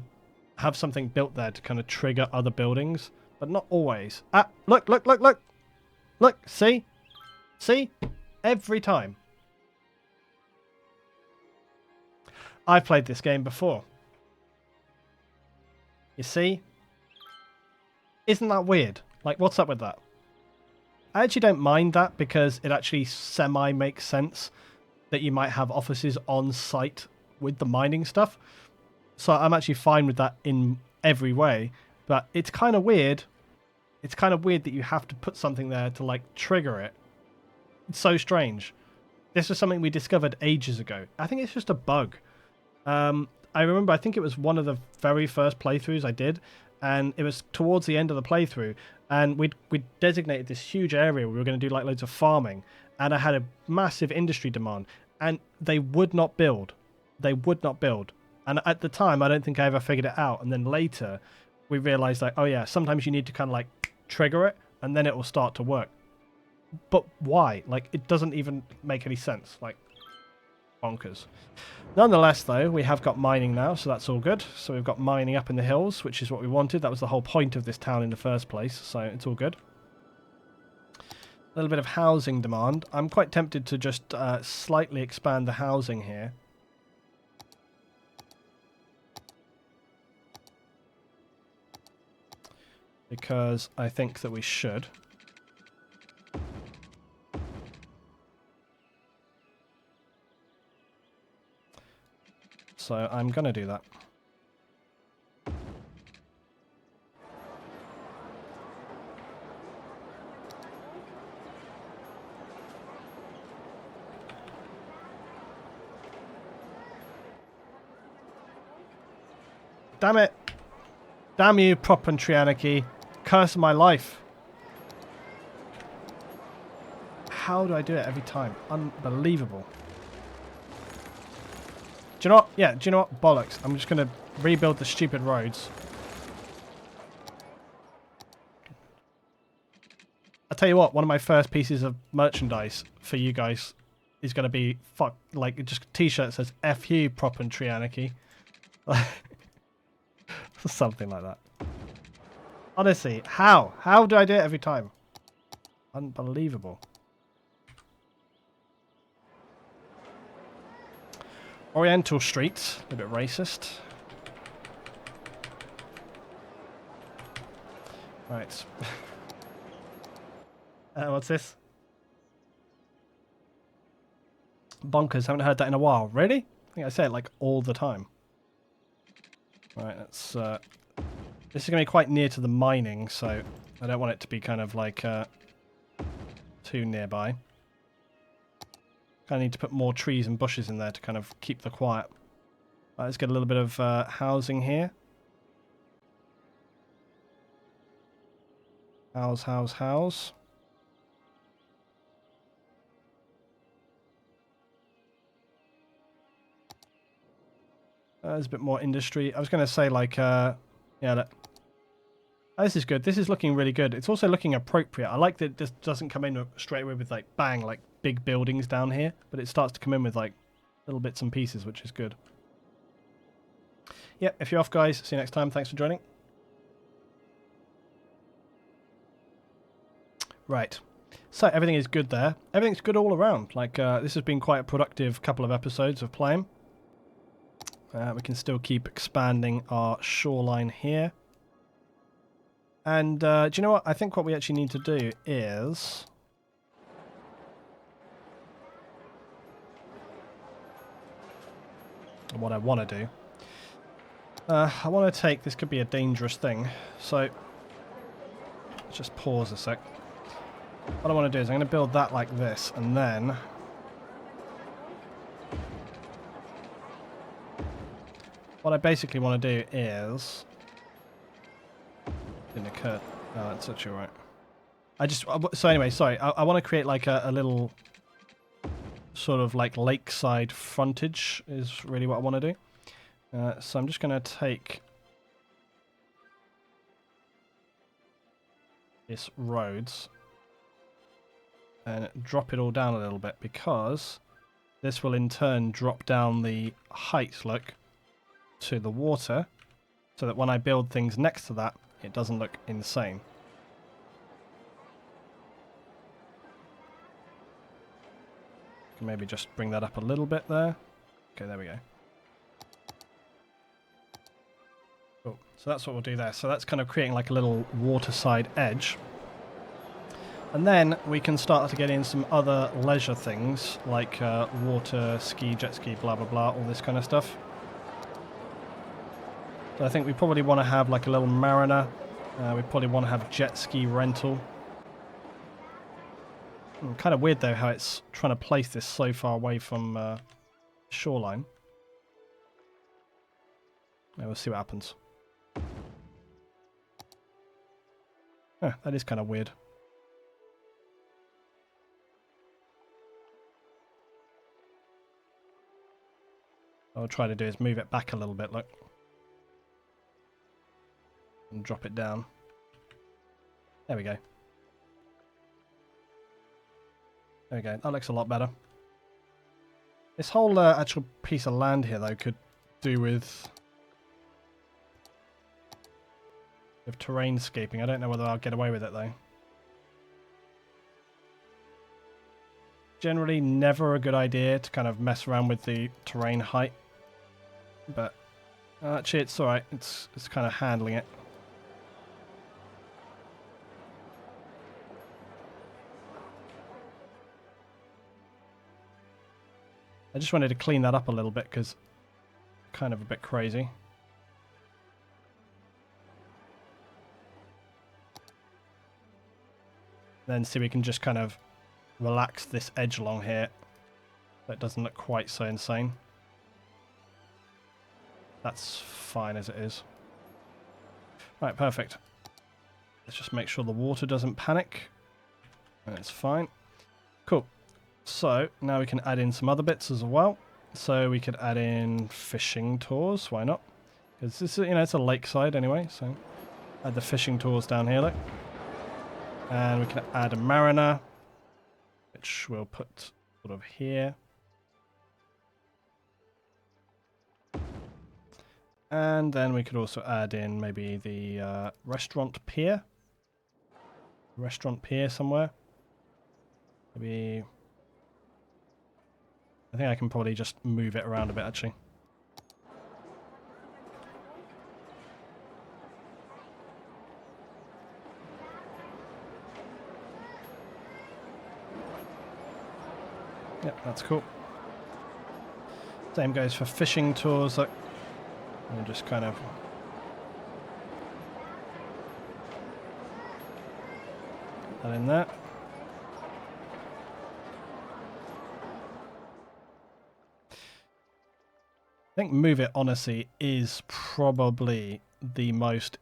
have something built there to kind of trigger other buildings, but not always. Ah, look, look, look, look. Look, see? See? Every time. I've played this game before. You see? Isn't that weird? Like, what's up with that? I actually don't mind that because it actually semi-makes sense that you might have offices on site with the mining stuff. So I'm actually fine with that in every way. But it's kind of weird. It's kind of weird that you have to put something there to, like, trigger it. It's so strange. This was something we discovered ages ago. I think it's just a bug. I remember, I think it was one of the very first playthroughs I did, and it was towards the end of the playthrough, and we'd designated this huge area where we were going to do like loads of farming, and I had a massive industry demand, and they would not build. They would not build. And at the time, I don't think I ever figured it out, and then later, we realized like, oh yeah, sometimes you need to kind of like trigger it, and then it will start to work. But why? Like, it doesn't even make any sense. Like, bonkers. Nonetheless, though, we have got mining now, so that's all good. So we've got mining up in the hills, which is what we wanted. That was the whole point of this town in the first place, so it's all good. A little bit of housing demand. I'm quite tempted to just slightly expand the housing here. Because I think that we should. So I'm going to do that. Damn it! Damn you, proprietary anarchy. Curse of my life. How do I do it every time? Unbelievable. Do you know what? Yeah, do you know what? Bollocks. I'm just going to rebuild the stupid roads. I'll tell you what, one of my first pieces of merchandise for you guys is going to be, just a t-shirt that says F you, proprietary anarchy. Something like that. Honestly, how? How do I do it every time? Unbelievable. Oriental Street, a bit racist. Right. What's this? Bonkers, haven't heard that in a while. Really? I think I say it like all the time. Right, let's... this is going to be quite near to the mining, so I don't want it to be kind of like too nearby. Kind of need to put more trees and bushes in there to kind of keep the quiet. Right, let's get a little bit of housing here. House. There's a bit more industry. I was going to say like, yeah, Oh, this is good. This is looking really good. It's also looking appropriate. I like that it just doesn't come in straight away with like bang, like big buildings down here, but it starts to come in with like little bits and pieces, which is good. Yep, if you're off, guys, see you next time. Thanks for joining. Right. So everything is good there. Everything's good all around. Like this has been quite a productive couple of episodes of playing. We can still keep expanding our shoreline here. And do you know what? I think what we actually need to do is... what I want to do. I want to take... This could be a dangerous thing. So, let's just pause a sec. What I want to do is I'm going to build that like this, and then... what I basically want to do is... didn't occur. Oh, that's actually right. So anyway, sorry. I want to create like a little sort of like lakeside frontage is really what I want to do. So I'm just going to take this roads and drop it all down a little bit, because this will in turn drop down the height, look, to the water, so that when I build things next to that, it doesn't look insane. Can maybe just bring that up a little bit there. Okay, there we go. Cool. So that's what we'll do there. So that's kind of creating like a little waterside edge. And then we can start to get in some other leisure things like water, ski, jet ski, blah, blah, blah, all this kind of stuff. So I think we probably want to have like a little marina. We probably want to have jet ski rental. Kind of weird though how it's trying to place this so far away from shoreline. Yeah, we'll see what happens. That is kind of weird. What I'll try to do is move it back a little bit, look. And drop it down. There we go. There we go. That looks a lot better. This whole actual piece of land here, though, could do with terrainscaping. I don't know whether I'll get away with it, though. Generally, never a good idea to kind of mess around with the terrain height. But actually, it's alright. It's kind of handling it. I just wanted to clean that up a little bit because it's kind of a bit crazy. Then see, we can just kind of relax this edge along here so it doesn't look quite so insane. That's fine as it is. Right, perfect. Let's just make sure the water doesn't panic. And it's fine. Cool. So now we can add in some other bits as well. So we could add in fishing tours. Why not? Because this is, it's a lakeside anyway. So add the fishing tours down here, look. And we can add a marina, which we'll put sort of here. And then we could also add in maybe the restaurant pier. Restaurant pier somewhere. Maybe... I think I can probably just move it around a bit, actually. Yep, that's cool. Same goes for fishing tours. Like, and just kind of... put that in there. I think Move It, honestly, is probably the most,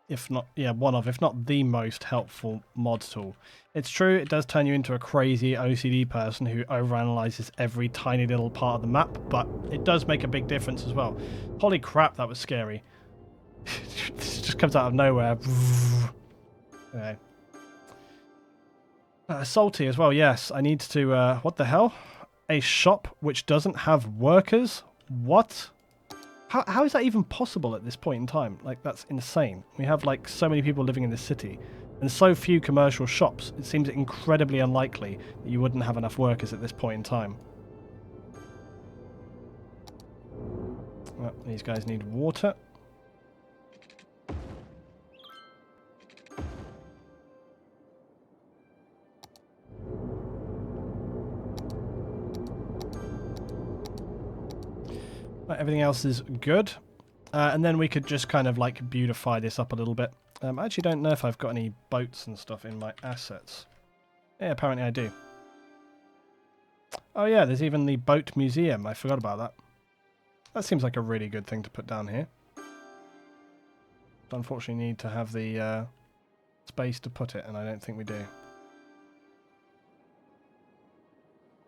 if not, if not the most helpful mod tool. It's true, it does turn you into a crazy OCD person who overanalyzes every tiny little part of the map, but it does make a big difference as well. Holy crap, that was scary. This just comes out of nowhere. Okay. Salty as well, yes. I need to... what the hell? A shop which doesn't have workers? What? How is that even possible at this point in time? Like, that's insane. We have, like, so many people living in this city and so few commercial shops. It seems incredibly unlikely that you wouldn't have enough workers at this point in time. Well, these guys need water. Right, everything else is good. And then we could just kind of like beautify this up a little bit. I actually don't know if I've got any boats and stuff in my assets. Yeah, apparently I do. Oh yeah, there's even the boat museum. I forgot about that. That seems like a really good thing to put down here. But unfortunately need to have the space to put it, and I don't think we do.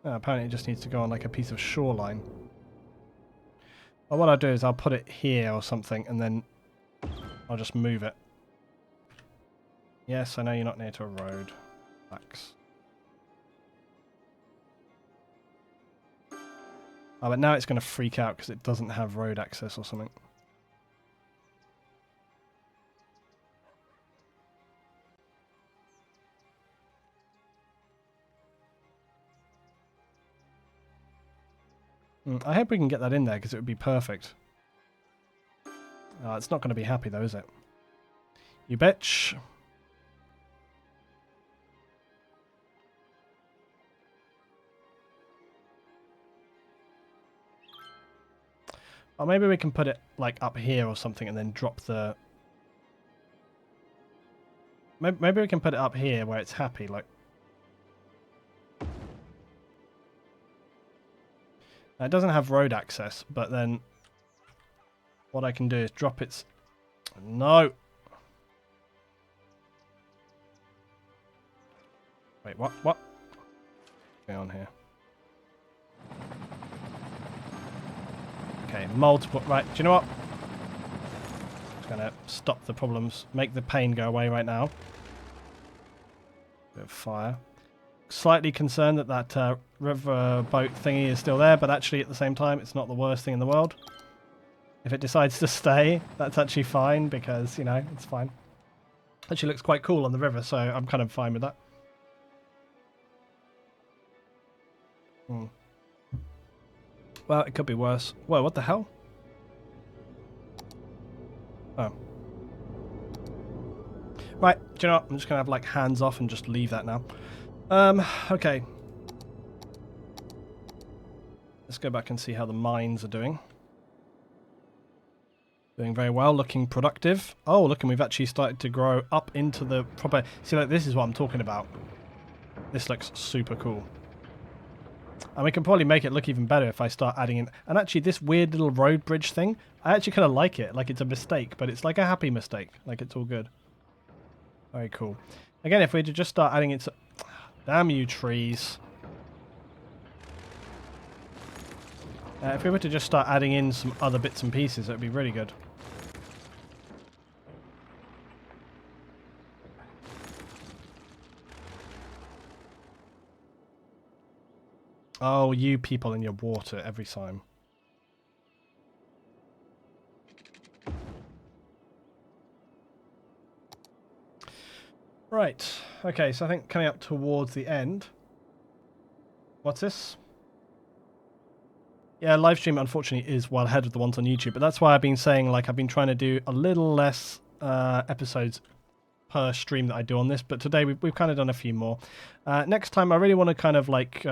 Oh, apparently it just needs to go on like a piece of shoreline. Well, what I'll do is I'll put it here or something, and then I'll just move it. Yes, I know you're not near to a road. Relax. Oh, but now it's going to freak out because it doesn't have road access or something. I hope we can get that in there because it would be perfect. It's not going to be happy though, is it? You bitch. Or maybe we can put it like up here or something and then drop the... Maybe we can put it up here where it's happy, like... Now, it doesn't have road access, but then what I can do is drop its... No! Wait, what? What's going on here? Okay, multiple... Right, do you know what? Just going to stop the problems, make the pain go away right now. Bit of fire. Slightly concerned that that river boat thingy is still there, but actually at the same time it's not the worst thing in the world. If it decides to stay, that's actually fine because, you know, it's fine. Actually looks quite cool on the river, so I'm kind of fine with that. Well, it could be worse. Whoa, what the hell? Oh. Right, do you know what? I'm just going to have like hands off and just leave that now. Okay. Let's go back and see how the mines are doing. Doing very well, looking productive. Oh, look, and we've actually started to grow up into the proper... See, like, this is what I'm talking about. This looks super cool. And we can probably make it look even better if I start adding in... And actually, this weird little road bridge thing, I actually kind of like it. Like, it's a mistake, but it's like a happy mistake. Like, it's all good. Very cool. Again, if we were to just start adding it... Damn you, trees. If we were to just start adding in some other bits and pieces, it would be really good. Oh, you people in your water every time. Right. Okay, so I think coming up towards the end. What's this? Yeah, live stream unfortunately is well ahead of the ones on YouTube, but that's why I've been saying, like, I've been trying to do a little less episodes per stream that I do on this, but today we've kind of done a few more. Next time I really want to kind of like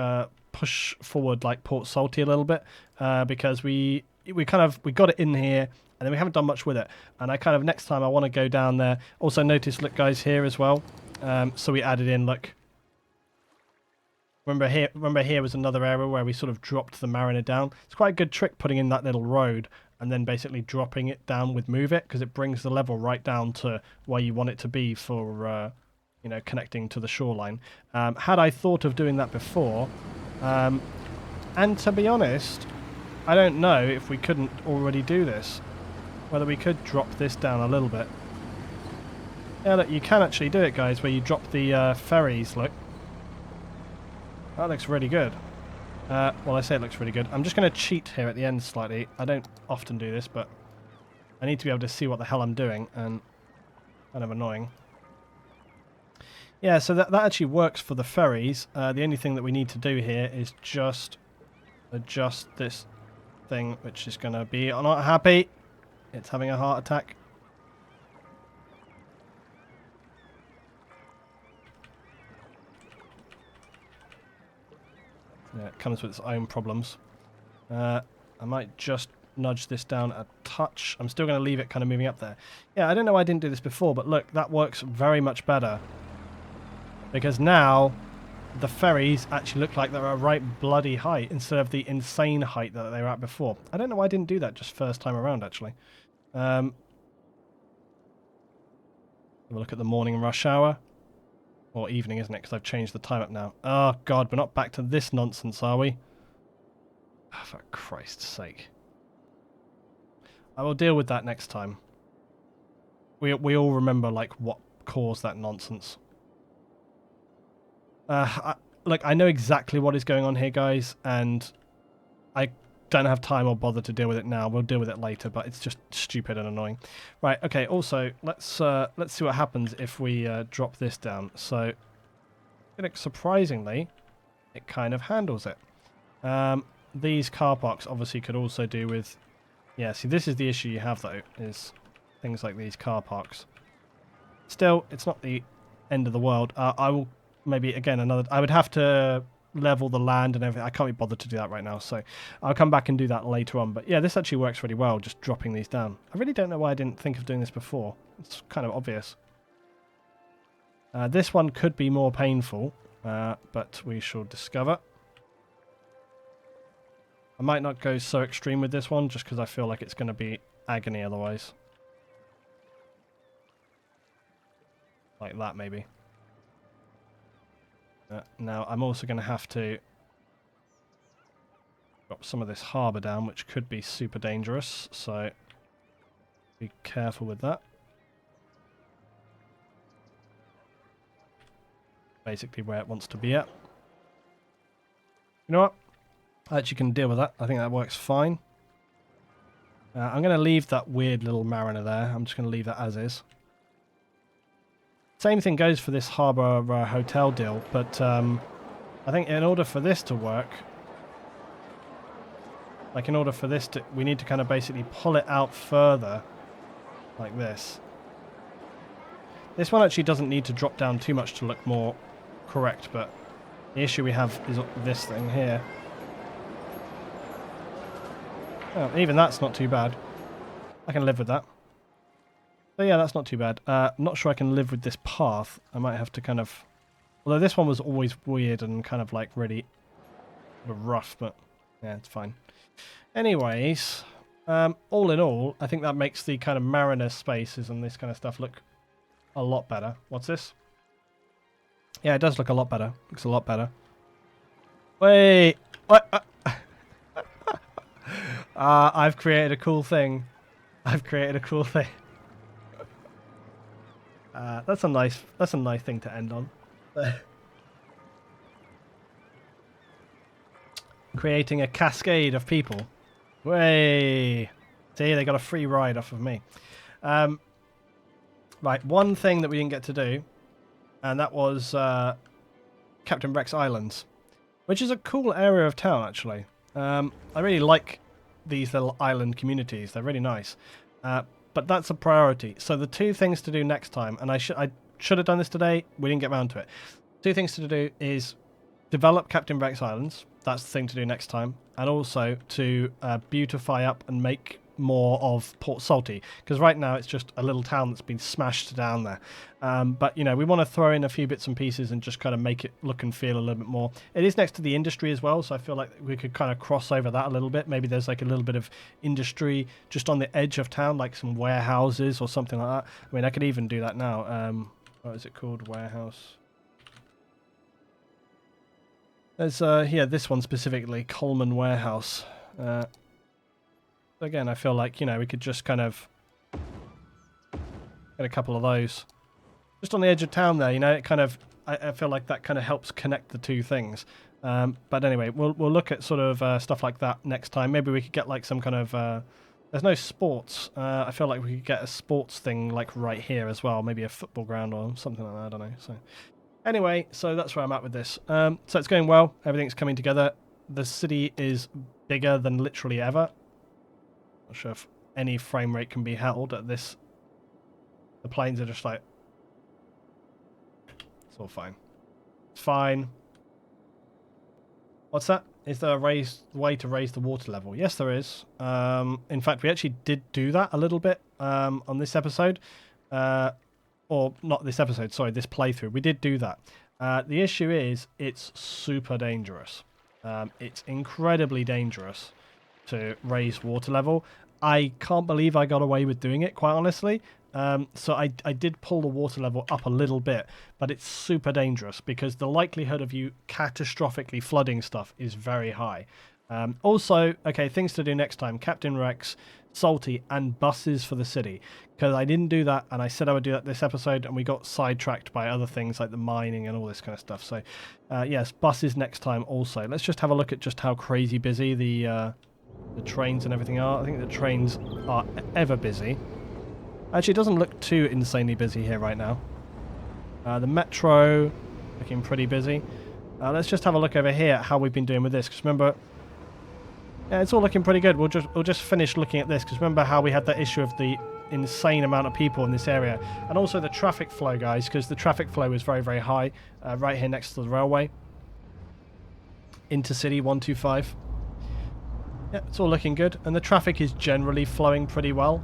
push forward like Port Salty a little bit because we got it in here and then we haven't done much with it, and I kind of next time I want to go down there. Also notice, look guys, here as well, so we added in, look, remember here was another area where we sort of dropped the mariner down. It's quite a good trick putting in that little road and then basically dropping it down with Move It, because it brings the level right down to where you want it to be for you know, connecting to the shoreline. Had I thought of doing that before, and to be honest, I don't know if we couldn't already do this. whether we could drop this down a little bit. Yeah, look, you can actually do it, guys, where you drop the ferries, look. That looks really good. Well, I say it looks really good. I'm just going to cheat here at the end slightly. I don't often do this, but I need to be able to see what the hell I'm doing, and kind of annoying. Yeah, so that actually works for the ferries. The only thing that we need to do here is just adjust this thing, which is going to be not happy. It's having a heart attack. Yeah, it comes with its own problems. I might just nudge this down a touch. I'm still going to leave it kind of moving up there. Yeah, I don't know why I didn't do this before, but look, that works very much better. Because now the ferries actually look like they're at a right bloody height instead of the insane height that they were at before. I don't know why I didn't do that just first time around, actually. Have a look at the morning rush hour. Or evening, isn't it? Because I've changed the time up now. Oh, God, we're not back to this nonsense, are we? Oh, for Christ's sake. I will deal with that next time. We all remember, like, what caused that nonsense. Look, I know exactly what is going on here, guys, and I don't have time or bother to deal with it now. We'll deal with it later, but it's just stupid and annoying. Right, okay, also, let's see what happens if we drop this down. So, surprisingly, it kind of handles it. These car parks obviously could also do with... Yeah, see, this is the issue you have, though, is things like these car parks. Still, it's not the end of the world. I will maybe, again, I would have to level the land and everything. I can't be bothered to do that right now, so I'll come back and do that later on. But yeah, this actually works really well, just dropping these down. I really don't know why I didn't think of doing this before. It's kind of obvious. This one could be more painful, but we shall discover. I might not go so extreme with this one, just because I feel like it's going to be agony otherwise. Like that, maybe. Now, I'm also going to have to drop some of this harbour down, which could be super dangerous, so be careful with that. Basically where it wants to be at. You know what? I actually can deal with that. I think that works fine. I'm going to leave that weird little mariner there. I'm just going to leave that as is. Same thing goes for this harbour hotel deal, but I think in order for this to work, like in order for this to, we need to kind of basically pull it out further, like this. This one actually doesn't need to drop down too much to look more correct, but the issue we have is this thing here. Oh, even that's not too bad. I can live with that. So yeah, that's not too bad. I'm not sure I can live with this path. I might have to kind of... Although this one was always weird and kind of like really rough, but yeah, it's fine. Anyways, all in all, I think that makes the kind of mariner spaces and this kind of stuff look a lot better. What's this? Yeah, it does look a lot better. Looks a lot better. Wait! What? I've created a cool thing. I've created a cool thing. That's a nice thing to end on. Creating a cascade of people. Way. See, they got a free ride off of me. Right, one thing that we didn't get to do, and that was Captain Rex Islands, which is a cool area of town, actually. I really like these little island communities. They're really nice. But that's a priority. So the two things to do next time, and I should have done this today, we didn't get around to it. Two things to do is develop Captain Rex Islands. That's the thing to do next time. And also to beautify up and make more of Port Salty, because right now it's just a little town that's been smashed down there. But, you know, we want to throw in a few bits and pieces and just kind of make it look and feel a little bit more. It is next to the industry as well, so I feel like we could kind of cross over that a little bit. Maybe there's like a little bit of industry just on the edge of town, like some warehouses or something like that. I mean, I could even do that now. What is it called? Warehouse. There's, yeah, this one specifically, Coleman Warehouse. Again, I feel like, you know, we could just kind of Get a couple of those. Just on the edge of town there, you know, it kind of, I feel like that kind of helps connect the two things. But anyway, we'll look at sort of stuff like that next time. Maybe we could get like some kind of... there's no sports. I feel like we could get a sports thing like right here as well. Maybe a football ground or something like that, I don't know. So anyway, so that's where I'm at with this. So it's going well. Everything's coming together. The city is bigger than literally ever. Not sure if any frame rate can be held at this. The planes are just like... It's all fine. It's fine. What's that? Is there a way to raise the water level? Yes, there is. In fact, we actually did do that a little bit on this episode. Or not this episode, sorry, this playthrough. We did do that. The issue is it's super dangerous. It's incredibly dangerous to raise water level. I can't believe I got away with doing it, quite honestly. So I did pull the water level up a little bit, but it's super dangerous because the likelihood of you catastrophically flooding stuff is very high. Also, okay, things to do next time. Captain Rex, Salty, and buses for the city. Because I didn't do that, and I said I would do that this episode, and we got sidetracked by other things like the mining and all this kind of stuff. So, yes, buses next time also. Let's just have a look at just how crazy busy the trains and everything are. I think the trains are ever busy. Actually, it doesn't look too insanely busy here right now. The metro looking pretty busy. Let's just have a look over here at how we've been doing with this. Because remember, yeah, it's all looking pretty good. We'll just finish looking at this. Because remember how we had that issue of the insane amount of people in this area, and also the traffic flow, guys. Because the traffic flow is very, very high right here next to the railway. Intercity 125. Yeah, it's all looking good, and the traffic is generally flowing pretty well.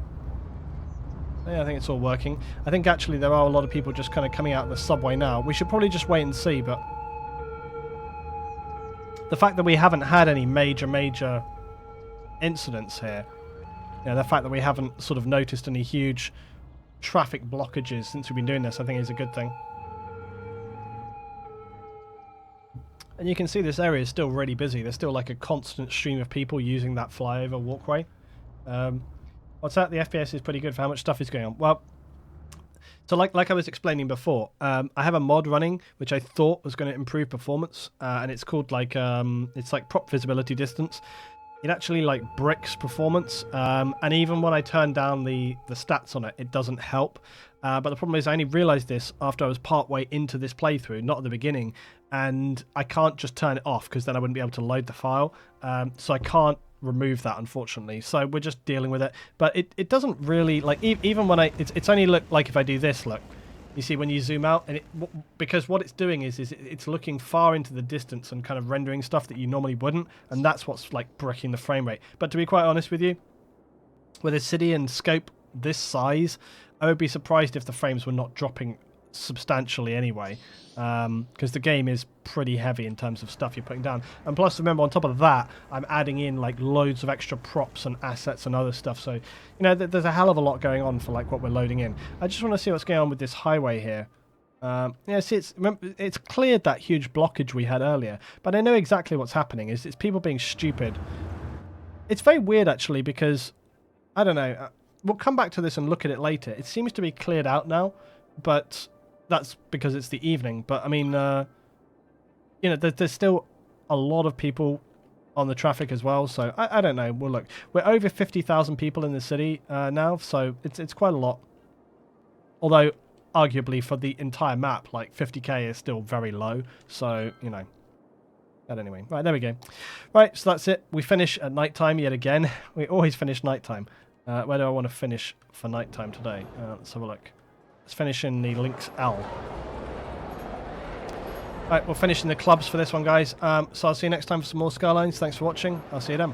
Yeah, I think it's all working. I think actually there are a lot of people just kind of coming out of the subway now. We should probably just wait and see, but the fact that we haven't had any major incidents here, you know, the fact that we haven't sort of noticed any huge traffic blockages since we've been doing this, I think is a good thing. And you can see this area is still really busy. There's still like a constant stream of people using that flyover walkway. What's that? The FPS is pretty good for how much stuff is going on. Well, so like I was explaining before, I have a mod running which I thought was going to improve performance, and it's called like it's like prop visibility distance. It actually like bricks performance, and even when I turn down the stats on it, it doesn't help. But the problem is I only realised this after I was part way into this playthrough, not at the beginning, and I can't just turn it off because then I wouldn't be able to load the file. So I can't remove that, unfortunately. So we're just dealing with it. But it doesn't really, like, even when it's only look like if I do this, look. You see when you zoom out, and because what it's doing is it's looking far into the distance and kind of rendering stuff that you normally wouldn't, and that's what's like breaking the frame rate. But to be quite honest with you, with a city and scope this size, I would be surprised if the frames were not dropping substantially anyway, because the game is pretty heavy in terms of stuff you're putting down. And plus, remember, on top of that, I'm adding in like loads of extra props and assets and other stuff. So, you know, there's a hell of a lot going on for like what we're loading in. I just want to see what's going on with this highway here. Yeah, see, it's cleared that huge blockage we had earlier, but I know exactly what's happening. It's people being stupid. It's very weird, actually, because, I don't know, we'll come back to this and look at it later. It seems to be cleared out now, but that's because it's the evening. But, I mean, you know, there's still a lot of people on the traffic as well, so I don't know. Well, look, we're over 50,000 people in the city now, so it's quite a lot. Although, arguably, for the entire map, like 50k is still very low, so, you know. But anyway, right, there we go. Right, so that's it. We finish at nighttime yet again. We always finish nighttime. Where do I want to finish for nighttime today? Let's have a look. Let's finish in the Lynx L. Right, we'll finish in the clubs for this one, guys. So I'll see you next time for some more Skylines. Thanks for watching. I'll see you then.